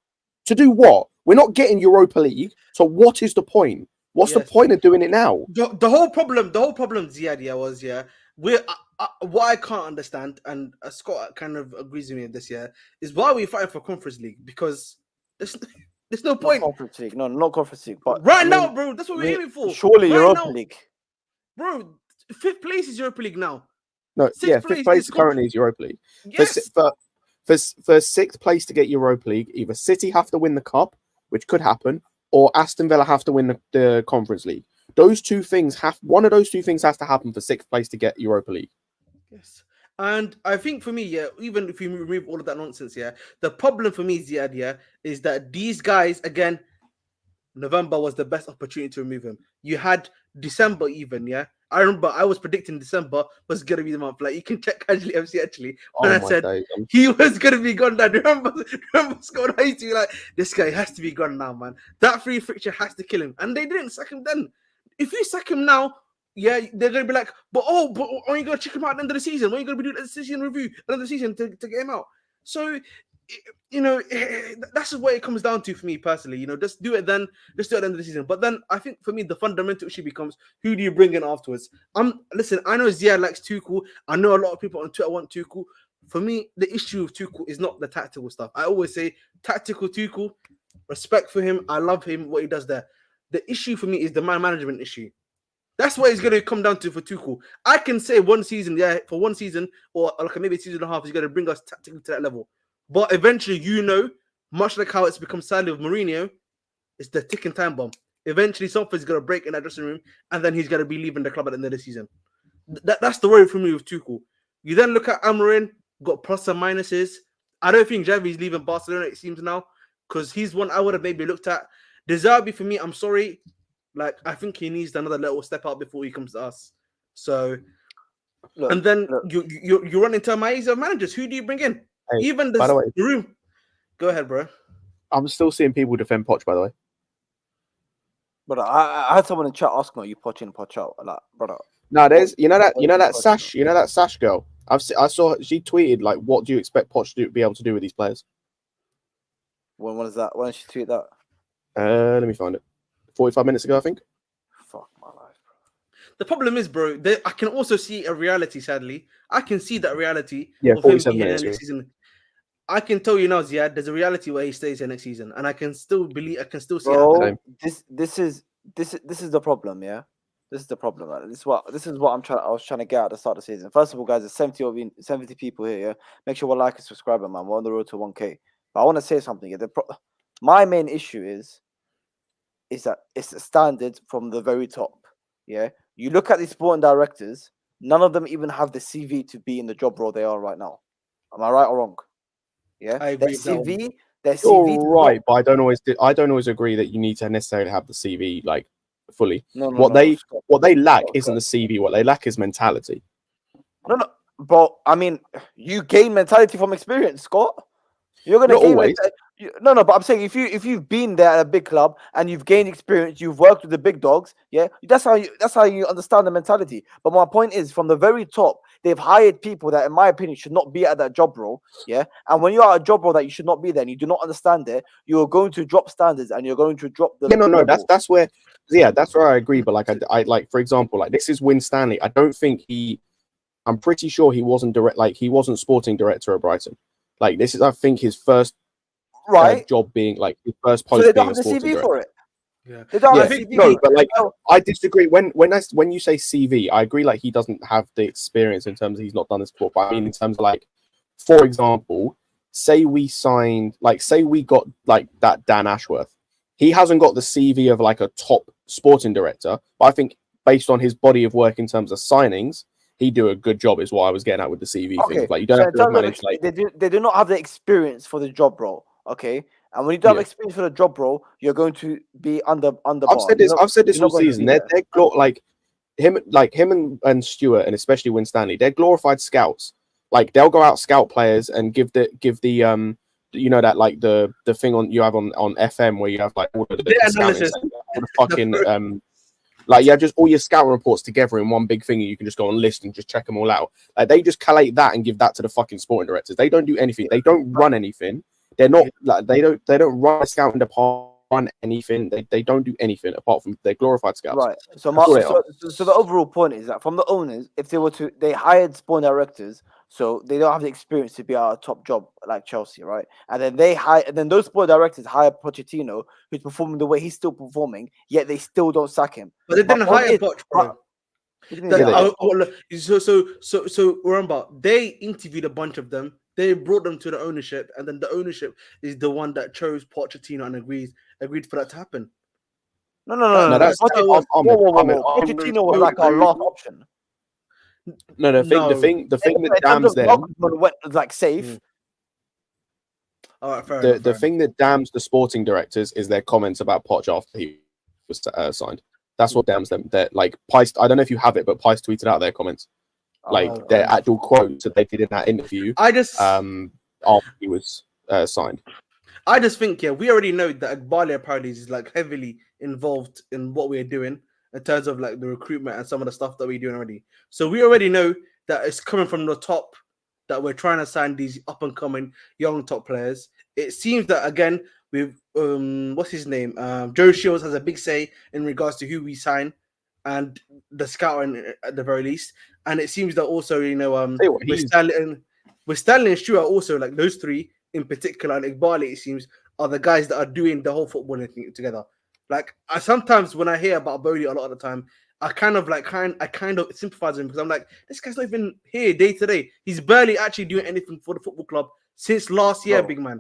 To do what? We're not getting Europa League. So what is the point? What's the point of doing it now? The whole problem, Ziad, was what I can't understand, and Scott kind of agrees with me this year, is why we're fighting for Conference League, because there's no point. Not Conference League. No, not Conference League. But now, bro, that's what we're aiming for. Surely Europa League. Bro, 5th place is Europa League now. No, yeah, 5th place currently is Europa League. Yes. For 6th place to get Europa League, either City have to win the Cup, which could happen, or Aston Villa have to win the Conference League. One of those two things has to happen for 6th place to get Europa League. Yes. And I think for me, even if you remove all of that nonsense, the problem for me, Ziad, is that these guys, again, November was the best opportunity to remove him. You had December even, I remember I was predicting December was going to be the month. Like, you can check Casually FC, actually. And I said he was going to be gone now. Remember Scott, I used to be like, this guy has to be gone now, man. That free fixture has to kill him. And they didn't sack him then. If you sack him now, yeah, they're gonna be like, but are you gonna check him out at the end of the season? When are you gonna be doing a season review at the end of the season to get him out? So, you know, that's what it comes down to for me personally. You know, just do it then, just do it at the end of the season. But then I think for me, the fundamental issue becomes who do you bring in afterwards? Listen, I know Ziad likes Tuchel. I know a lot of people on Twitter want Tuchel. For me, the issue with Tuchel is not the tactical stuff. I always say tactical Tuchel, respect for him. I love him, what he does there. The issue for me is the man management issue. That's what it's going to come down to for Tuchel. I can say one season, for one season, or like maybe a season and a half, he's going to bring us tactically to that level. But eventually, much like how it's become sadly with Mourinho, it's the ticking time bomb. Eventually, something's going to break in that dressing room, and then he's going to be leaving the club at the end of the season. That's the worry for me with Tuchel. You then look at Amorim, got plus and minuses. I don't think Xavi's leaving Barcelona, it seems now, because he's one I would have maybe looked at. De Zerbi, for me, I'm sorry. Like, I think he needs another little step up before he comes to us. So, and then you run into a maze of managers. Who do you bring in? Hey, Even by the way, the room. Go ahead, bro. I'm still seeing people defend Poch, by the way. But I had someone in chat asking, "Are you Poch in, Poch out?" Like, brother. No, there's you know that Sash girl. I saw she tweeted like, "What do you expect Poch to be able to do with these players?" When was that? When did she tweet that? Let me find it. 45 minutes ago, I think. Fuck my life, bro. The problem is, bro, I can also see a reality, sadly. I can see that reality Yeah, of him 47 being here minutes. next season. I can tell you now, Ziad, there's a reality where he stays here next season. And I can still see it happening. Bro, this is the problem, yeah? This is the problem. Like, this is what I was trying to get at the start of the season. First of all, guys, there's 70 people here, yeah? Make sure we like and subscribe, man. We're on the road to 1K. But I want to say something. Yeah? My main issue is that it's a standard from the very top. Yeah, you look at these sporting directors, none of them even have the CV to be in the job role they are right now. Am I right or wrong? Yeah, I agree. Their CV. You're right, but I don't always agree that you need to necessarily have the CV like fully. What they lack isn't the CV. What they lack is mentality. No, but I mean, you gain mentality from experience, Scott. You're gonna Not gain always. No, but I'm saying if you've been there at a big club and you've gained experience, you've worked with the big dogs, yeah, that's how you understand the mentality. But my point is, from the very top, they've hired people that, in my opinion, should not be at that job role, yeah. And when you're at a job role that you should not be there, and you do not understand it, you're going to drop standards and you're going to drop the. No, that's where I agree. But like I like, for example, like this is Win Stanley. I don't think I'm pretty sure he wasn't sporting director at Brighton. Like this is, I think, his first job being like his first post. So they don't have the CV for it. Yeah, they don't have the CV. No, but like I disagree. When you say CV, I agree. Like he doesn't have the experience in terms of he's not done this before. But I mean, in terms of like, for example, say we got like that Dan Ashworth. He hasn't got the CV of like a top sporting director, but I think based on his body of work in terms of signings, he'd do a good job. Is what I was getting at with the CV thing. Like you don't have to manage like they do not have the experience for the job role. Okay, and when you don't have experience for the job role, you're going to be under. I've said this all season. They're like him and Stuart, and especially Win Stanley. They're glorified scouts. Like they'll go out scout players and give the you know that like the thing you have on FM where you have like all the analysis, all the fucking like you have just all your scout reports together in one big thing, and you can just go on list and just check them all out. Like they just collate that and give that to the fucking sporting directors. They don't do anything. They don't run anything. They're not like they don't run a scouting department, run anything. They don't do anything apart from they're glorified scouts. Right. So the overall point is that from the owners, if they hired sporting directors, so they don't have the experience to be at a top job like Chelsea, right? And then those sporting directors hire Pochettino, who's performing the way he's still performing, yet they still don't sack him. But they didn't hire Poch, bro. So remember, they interviewed a bunch of them. They brought them to the ownership, and then the ownership is the one that chose Pochettino and agreed for that to happen. No. Pochettino was like our last option. No, the thing that damns them went like safe. All right, fair the thing that damns the sporting directors is their comments about Poch after he was signed. That's what damns them. That like Pice, I don't know if you have it, but Pice tweeted out their comments. Like their actual quotes that they did in that interview. After he was signed. I just think we already know that Agbale apparently is like heavily involved in what we're doing, in terms of like the recruitment and some of the stuff that we're doing already. So we already know that it's coming from the top, that we're trying to sign these up and coming young top players. It seems that again with what's his name, Joe Shields has a big say in regards to who we sign and the scouting at the very least. And it seems that also with Stanley and Stewart also, like those three in particular, and Iqbali, it seems, are the guys that are doing the whole footballing thing together. Like I sometimes when I hear about Bodie a lot of the time, I kind of sympathize with him because I'm like, this guy's not even here day to day. He's barely actually doing anything for the football club since last year, big man.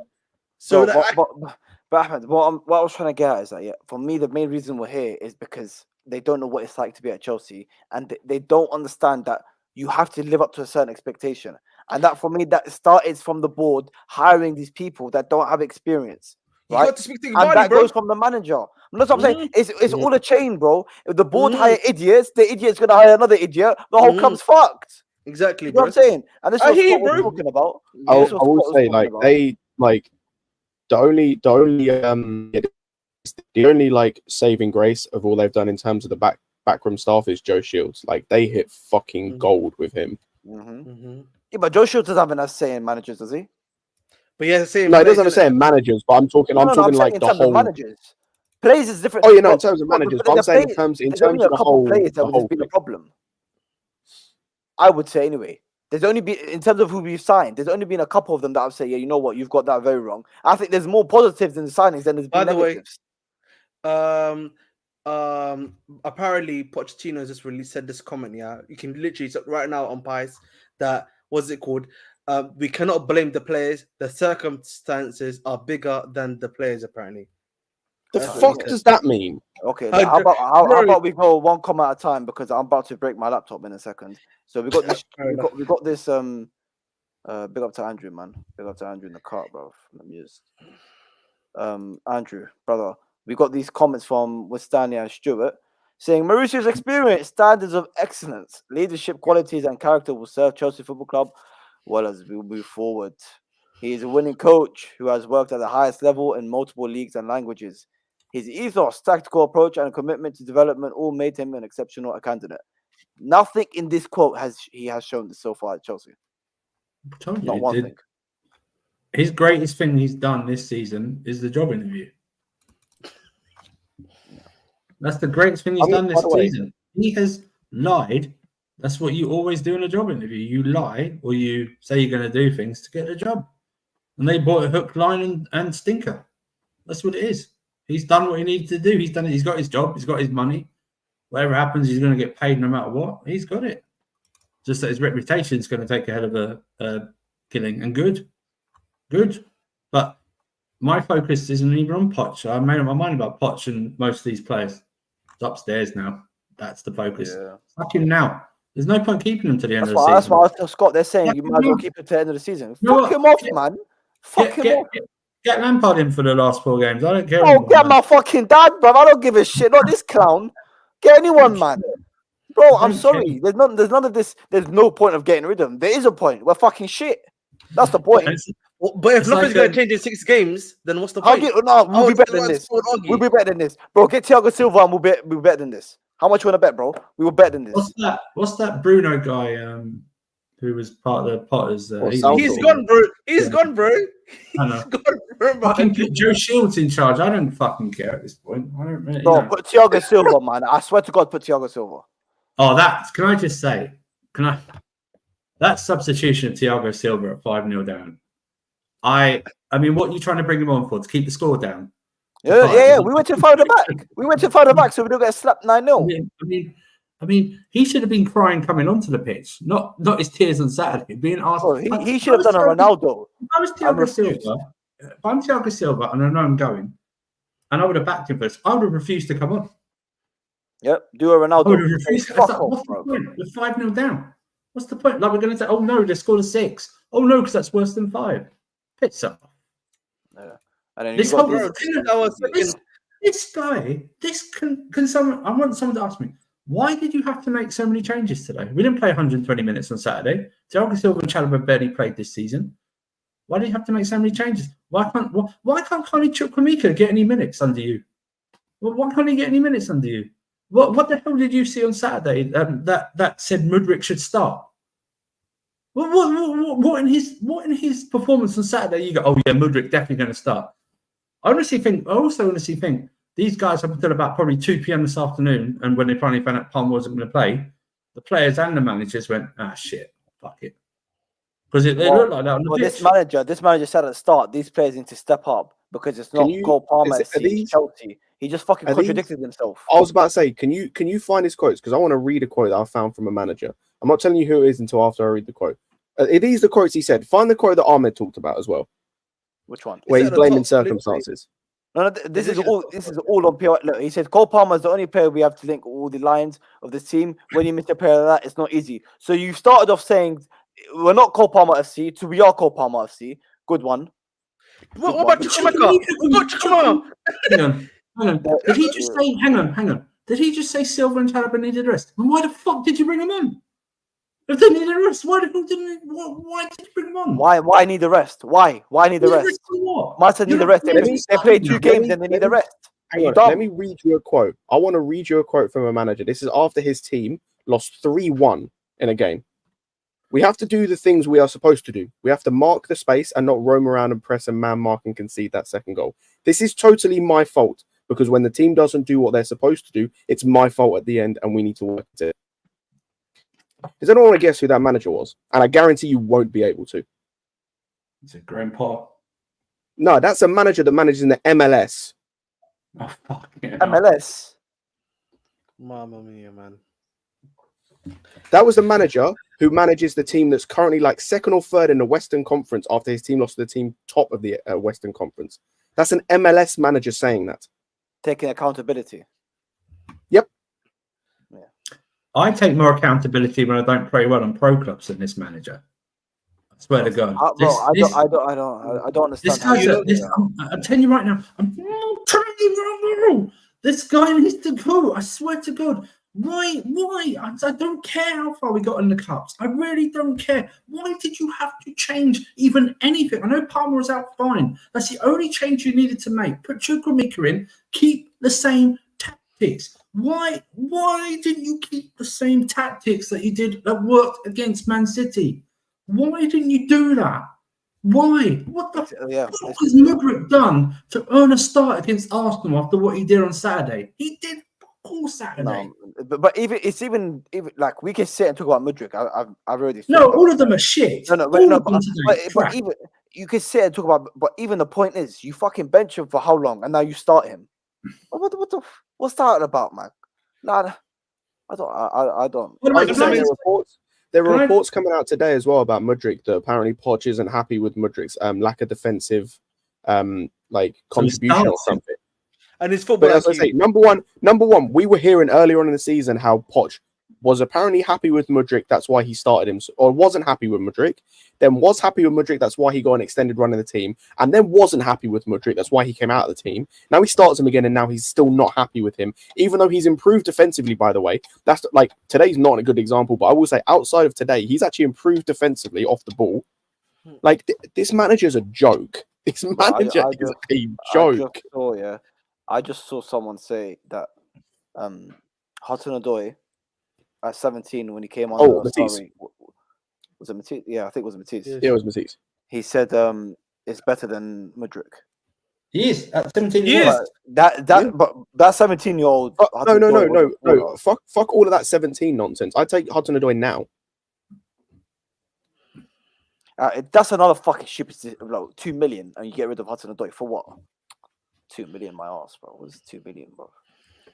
So but Ahmed, what I was trying to get at is that for me the main reason we're here is because they don't know what it's like to be at Chelsea, and they don't understand that you have to live up to a certain expectation, and that for me that started from the board hiring these people that don't have experience. Right? You got to speak to and Iqbali, that bro. goes from the manager. That's what I'm saying. It's all a chain, bro. If the board hire idiots, the idiot's gonna hire another idiot. The whole club's fucked. Exactly, You know bro. what I'm saying? And this is I what hear Scott you, was bro. talking about. I will say, like, they like the only like saving grace of all they've done in terms of the backroom staff is Joe Shields. Like they hit fucking gold with him. Yeah, but Joe Shields doesn't have enough say in managers, does he? But yeah, same. No, he doesn't have a say in managers, but I'm talking like in the terms whole of managers. Players is different. Oh, you know, in terms of managers, but I'm saying in terms there's of only a the couple whole players that the would whole have been a thing. problem. I would say anyway. There's only been, in terms of who we've signed, there's only been a couple of them that I've said, yeah, you know what, you've got that very wrong. I think there's more positives in the signings than there's been negatives. Apparently Pochettino just said this comment. Yeah, you can literally right now on Pies that what's it called? We cannot blame the players. The circumstances are bigger than the players. Apparently, the fuck does that mean? Okay, how about we go one comment at a time because I'm about to break my laptop in a second. So we got this. we got this. Big up to Andrew, man. Big up to Andrew in the car, bro. Let me just. Andrew, brother, we got these comments from Stanley and Stewart saying Mauricio's experience, standards of excellence, leadership qualities, and character will serve Chelsea Football Club well as we move forward. He is a winning coach who has worked at the highest level in multiple leagues and languages. His ethos, tactical approach, and commitment to development all made him an exceptional candidate. Nothing in this quote has shown this so far at Chelsea. Not one thing. His greatest thing he's done this season is the job interview. That's the greatest thing he's done this season. He has lied. That's what you always do in a job interview. You lie or you say you're going to do things to get the job. And they bought a hook, line, and stinker. That's what it is. He's done what he needed to do. He's done it. He's got his job. He's got his money. Whatever happens, he's going to get paid no matter what. He's got it. Just that his reputation is going to take a hell of a killing. And good. But my focus isn't even on Poch. I made up my mind about Poch and most of these players. It's upstairs now. That's the focus. Yeah. Fuck him now. There's no point keeping him to the end of the season. That's why I tell Scott, they're saying you might as well keep him to the end of the season. Fuck him off, man. Fuck him off. Get Lampard in for the last 4 games. I don't care. Oh, get my fucking dad, bro. I don't give a shit. Not this clown. Get anyone, man. Bro, I'm sorry. There's none of this. There's no point of getting rid of him. There is a point. We're fucking shit. That's the point. But if nothing's going to change in 6 games, then what's the point? We'll be better than this. We'll be better than this. Bro, get Thiago Silva and we'll be better than this. How much you want to bet, bro? We were better than this. What's that Bruno guy who was part of the Potters? He's gone, bro. He's gone, bro. I know. Fucking put Joe Shields in charge. I don't fucking care at this point. I don't really. Bro, put Thiago Silva, man. I swear to God, put Thiago Silva. Oh, can I just say? That substitution of Thiago Silva at 5-0 down. I mean, what are you trying to bring him on for? To keep the score down? Yeah. We went to further back. So we don't get slapped 9-0. I mean, he should have been crying coming onto the pitch, not his tears on Saturday. Being asked, he should have done a Ronaldo. If I was Thiago Silva, and I know I'm going, and I would have backed him first, I would have refused to come on. Yep, do a Ronaldo. I would have refused. What's the point? We're 5-0 down. What's the point? Like we're going to say, oh no, they scored a 6. Oh no, because that's worse than 5. Piss off. Yeah. And then this guy, can someone? I want someone to ask me, why did you have to make so many changes today? We didn't play 120 minutes on Saturday. Thiago Silva and Chalobah barely played this season. Why did you have to make so many changes? Why can't Carney Chukwuemeka get any minutes under you? Why can't he get any minutes under you? What the hell did you see on Saturday that said Mudryk should start? What in his performance on Saturday you go, oh yeah, Mudryk definitely going to start. I also honestly think these guys up until about probably 2 p.m. this afternoon, and when they finally found out Palmer wasn't going to play, the players and the managers went, shit, fuck it. Because it looked like that on the pitch. This manager said at the start, these players need to step up because it's not Cole Palmer, it's Chelsea. He just fucking contradicted himself. I was about to say, can you find his quotes? Because I want to read a quote that I found from a manager. I'm not telling you who it is until after I read the quote. Are these the quotes he said? Find the quote that Ahmed talked about as well. Which one? Where he's blaming circumstances. No, this is all on PR. Look, he said Cole Palmer is the only player we have to link all the lines of this team. When you miss a player like that, it's not easy. So you started off saying we're not Cole Palmer FC, to we are Cole Palmer FC. Good one. What about Chukwuemeka? Hang on. Did he just say? Hang on. Did he just say Silva and Chalobah needed rest? And why the fuck did you bring them on? If they needed rest, why did you bring them on? Why need the rest? Why need the rest? Must need the rest. They played 2 games and they need the rest. Hang on, let me read you a quote. I want to read you a quote from a manager. This is after his team lost 3-1 in a game. We have to do the things we are supposed to do. We have to mark the space and not roam around and press and man mark and concede that second goal. This is totally my fault because when the team doesn't do what they're supposed to do, it's my fault at the end and we need to work at it. Does anyone want to guess who that manager was? And I guarantee you won't be able to. It's a grandpa. No, that's a manager that manages in the MLS. Oh, fuck yeah. MLS? Mamma mia, man. That was the manager who manages the team that's currently like second or third in the Western Conference after his team lost to the team top of the Western Conference. That's an MLS manager saying that. Taking accountability. Yep. Yeah. I take more accountability when I don't play well on pro clubs than this manager. I swear to God. I don't understand. I'm telling you right now. This guy needs to go. I swear to God. Why? I don't care how far we got in the cups. I really don't care. Why did you have to change even anything? I know Palmer was out fine. That's the only change you needed to make. Put Chukwuemeka in. Keep the same tactics. Why didn't you keep the same tactics that you did that worked against Man City? Why didn't you do that? Why? What has Mudryk done to earn a start against Arsenal after what he did on Saturday? He did all Saturday. No, but even like we can sit and talk about Mudryk. I've already all of them are shit. But even you can sit and talk about. But even the point is, you fucking bench him for how long, and now you start him. What's that about, man? Nah, I don't. There were reports coming out today as well about Mudryk that apparently Poch isn't happy with Mudryk's lack of defensive contribution or something. And his football. But as I say, number one, we were hearing earlier on in the season how Poch was apparently happy with Mudryk. That's why he started him, or wasn't happy with Mudryk. Then was happy with Mudryk. That's why he got an extended run in the team. And then wasn't happy with Mudryk. That's why he came out of the team. Now he starts him again, and now he's still not happy with him, even though he's improved defensively. By the way, that's like today's not a good example, but I will say outside of today, he's actually improved defensively off the ball. Like this manager's a joke. This manager is a joke. I just saw someone say that Hudson-Odoi at 17 when he came on. Oh, Matisse. Was it Matisse? Yeah, I think it was Matisse. Yeah, it was Matisse. He said it's better than Mudryk. He is at 17 years. But that 17-year-old. No. Fuck all of that 17 nonsense. I take Hudson-Odoi now. That's another fucking stupid. 2 million, and you get rid of Hudson-Odoi for what? 2 million, my ass, bro. What is 2 million, bro?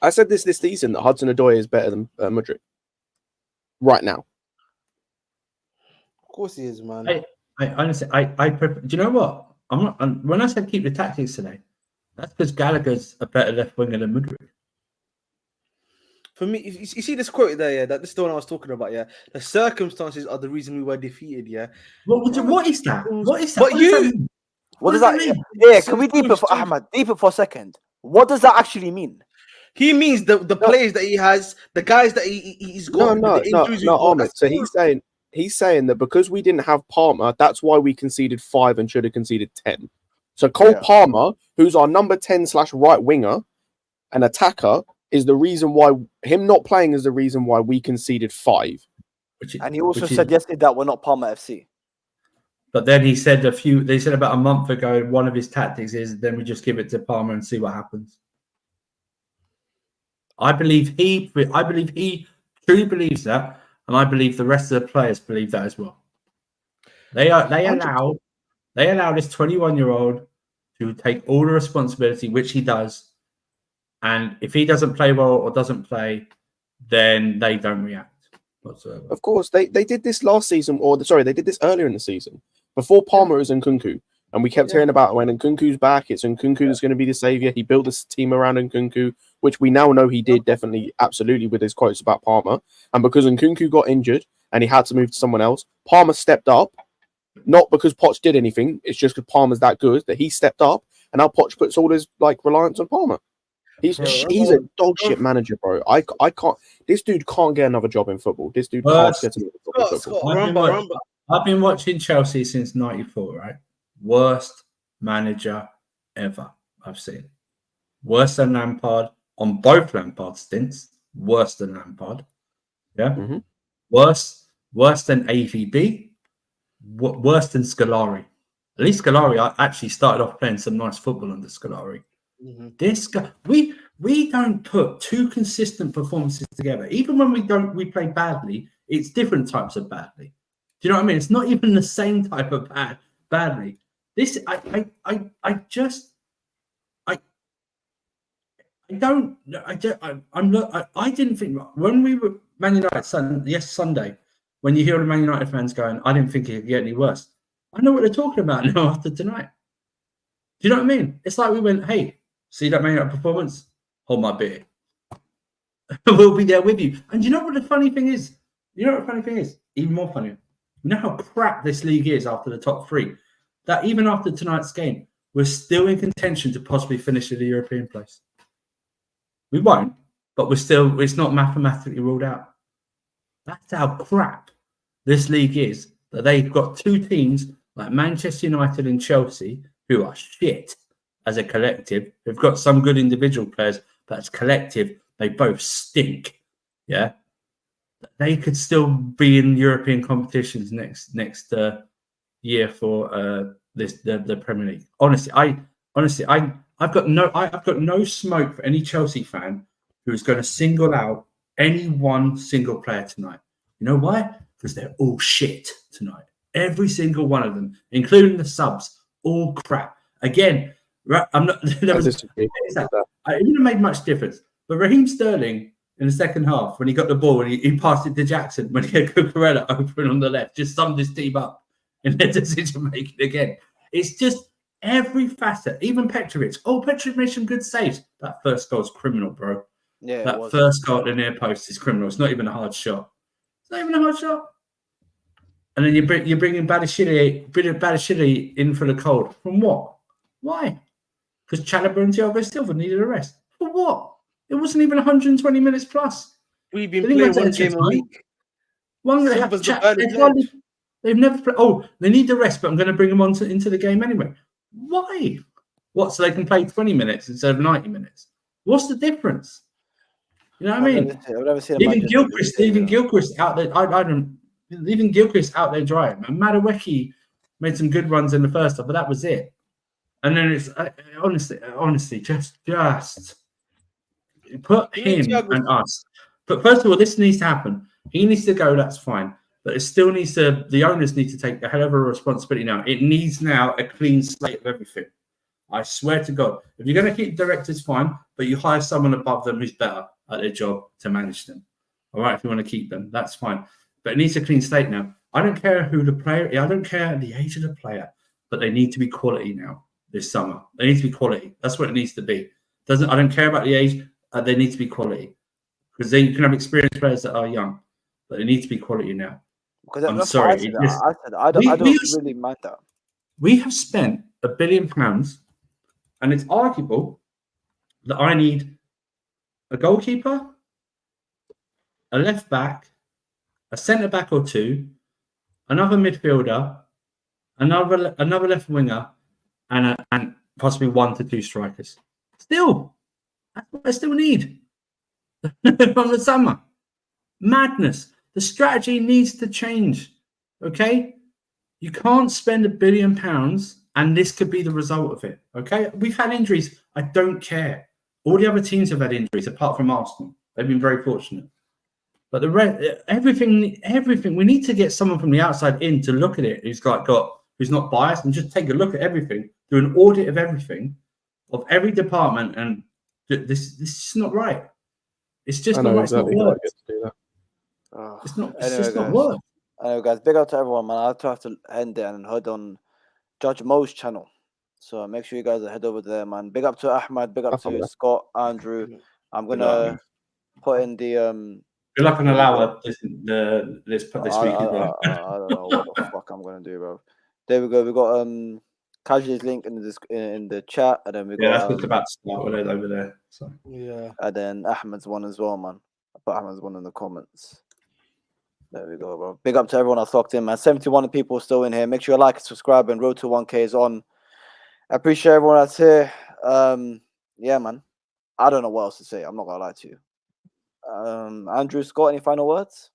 I said this season that Hudson-Odoi is better than Mudryk right now. Of course he is, man. I honestly, I prefer. Do you know what? When I said keep the tactics today, that's because Gallagher's a better left winger than Mudryk. For me, you see this quote there, yeah, that this is the one I was talking about, yeah. The circumstances are the reason we were defeated, yeah. What is that? What is that? What does that mean? Yeah, can we deep it for Ahmad? Deep it for a second. What does that actually mean? He means the players that he has, the guys that he's got. No, Ahmed. So he's saying that because we didn't have Palmer, that's why we conceded 5 and should have conceded 10. So Cole Palmer, who's our number 10/right winger, an attacker, is the reason why him not playing is the reason why we conceded 5. And he also said yesterday that we're not Palmer FC. But then he said they said about a month ago, one of his tactics is then we just give it to Palmer and see what happens. I believe he truly believes that, and I believe the rest of the players believe that as well. They allow this 21-year-old to take all the responsibility, which he does, and if he doesn't play well or doesn't play, then they don't react whatsoever. Of course, they did this last season, they did this earlier in the season before Palmer was Nkunku, and we kept hearing about when Nkunku's back, it's Nkunku that's going to be the savior. He built this team around Nkunku, which we now know he did definitely, absolutely, with his quotes about Palmer. And because Nkunku got injured and he had to move to someone else, Palmer stepped up. Not because Poch did anything, it's just because Palmer's that good that he stepped up, and now Poch puts all his reliance on Palmer. He's a dog shit manager, bro. I can't. This dude can't get another job in football. This dude can't get another job in football. I've been watching Chelsea since '94, right? Worst manager ever I've seen. Worse than Lampard on both Lampard stints. Worse than Lampard. Yeah. Mm-hmm. Worse than AVB. Worse than Scolari. At least Scolari actually started off playing some nice football under Scolari. Mm-hmm. This guy, we don't put two consistent performances together. Even when we play badly, it's different types of badly. Do you know what I mean? It's not even the same type of badly. This I didn't think when we were Man United Sunday, when you hear the Man United fans going, I didn't think it could get any worse. I know what they're talking about now after tonight. Do you know what I mean? It's like we went, hey, see that Man United performance? Hold my beer. We'll be there with you. And you know what the funny thing is? Even more funny. You know how crap this league is after the top 3? That even after tonight's game, we're still in contention to possibly finish in the European place. We won't, but it's not mathematically ruled out. That's how crap this league is, that they've got 2 teams like Manchester United and Chelsea who are shit as a collective. They've got some good individual players, but as collective, they both stink. Yeah. They could still be in European competitions next year for the Premier League. Honestly, I've got no smoke for any Chelsea fan who's going to single out any one single player tonight. You know why? Because they're all shit tonight. Every single one of them, including the subs, all crap. Again, I'm not. It wouldn't have made much difference. But Raheem Sterling in the second half, when he got the ball and he passed it to Jackson, when he had Cucurella open on the left, just summed his team up in their decision making again. It's just every facet, even Petrovic. Oh, Petrovic made some good saves. That first goal's criminal, bro. Yeah, that first goal at the near post is criminal. It's not even a hard shot. It's not even a hard shot. And then you're bringing Badashili in for the cold. From what? Why? Because Chalobah and Thiago Silva needed a rest. For what? It wasn't even 120 minutes plus. We've been playing one game a week. They've never played. Oh, they need the rest, but I'm going to bring them into the game anyway. Why? What? So they can play 20 minutes instead of 90 minutes? What's the difference? You know what I mean? Leaving Gilchrist out there. Leaving Gilchrist out there dry. And Madueke made some good runs in the first half, but that was it. And then it's honestly, just put him and us. But first of all, this needs to happen. He needs to go. That's fine. But it still needs to. The owners need to take a hell of a responsibility now. It needs now a clean slate of everything. I swear to God, if you're going to keep directors, fine, but you hire someone above them who's better at their job to manage them. All right, if you want to keep them, that's fine. But it needs a clean slate now. I don't care who the player is. I don't care the age of the player, but they need to be quality now this summer. They need to be quality. That's what it needs to be. I don't care about the age. They need to be quality. Because you can have experienced players that are young, but they need to be quality now. I'm sorry. I don't really mind that. We have spent £1 billion, and it's arguable that I need a goalkeeper, a left back, a centre back or 2, another midfielder, another left winger, and possibly 1 to 2 strikers. Still, that's what I still need. from the summer. Madness. The strategy needs to change. Okay? You can't spend £1 billion and this could be the result of it. Okay? We've had injuries. I don't care. All the other teams have had injuries apart from Arsenal. They've been very fortunate. But everything, we need to get someone from the outside in to look at it who's not biased and just take a look at everything, do an audit of everything, of every department, and this is not right. It's just not right. Exactly it's not worth. To do that. It's not. It's Anyway, just not guys. worth. Anyway, guys, big up to everyone, man. I'll have to end there and head on Judge Mo's channel. So make sure you guys head over there, man. Big up to Ahmad. Big up to Scott, Andrew. I'm gonna put in the Good luck and allow this week as well. I don't know what the fuck I'm gonna do, bro. There we go. We got Casual's link in the chat, and then we got that's just about to start with it over there. So Yeah. and then Ahmed's one as well, man. I put Ahmed's one in the comments. There we go, bro. Big up to everyone that's locked in, man. 71 people still in here. Make sure you like and subscribe, and Road to 1K is on. I appreciate everyone that's here. Yeah, man. I don't know what else to say. I'm not gonna lie to you. Andrew, Scott, any final words?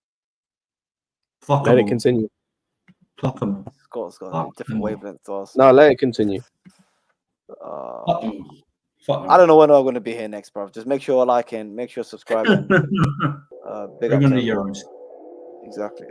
Let it continue. Fuck them. Scott's got a different wavelength to us. No, let it continue. Fuck them. I don't know when I'm going to be here next, bro. Just make sure you're liking, make sure you're subscribing. Big up to everyone. Exactly.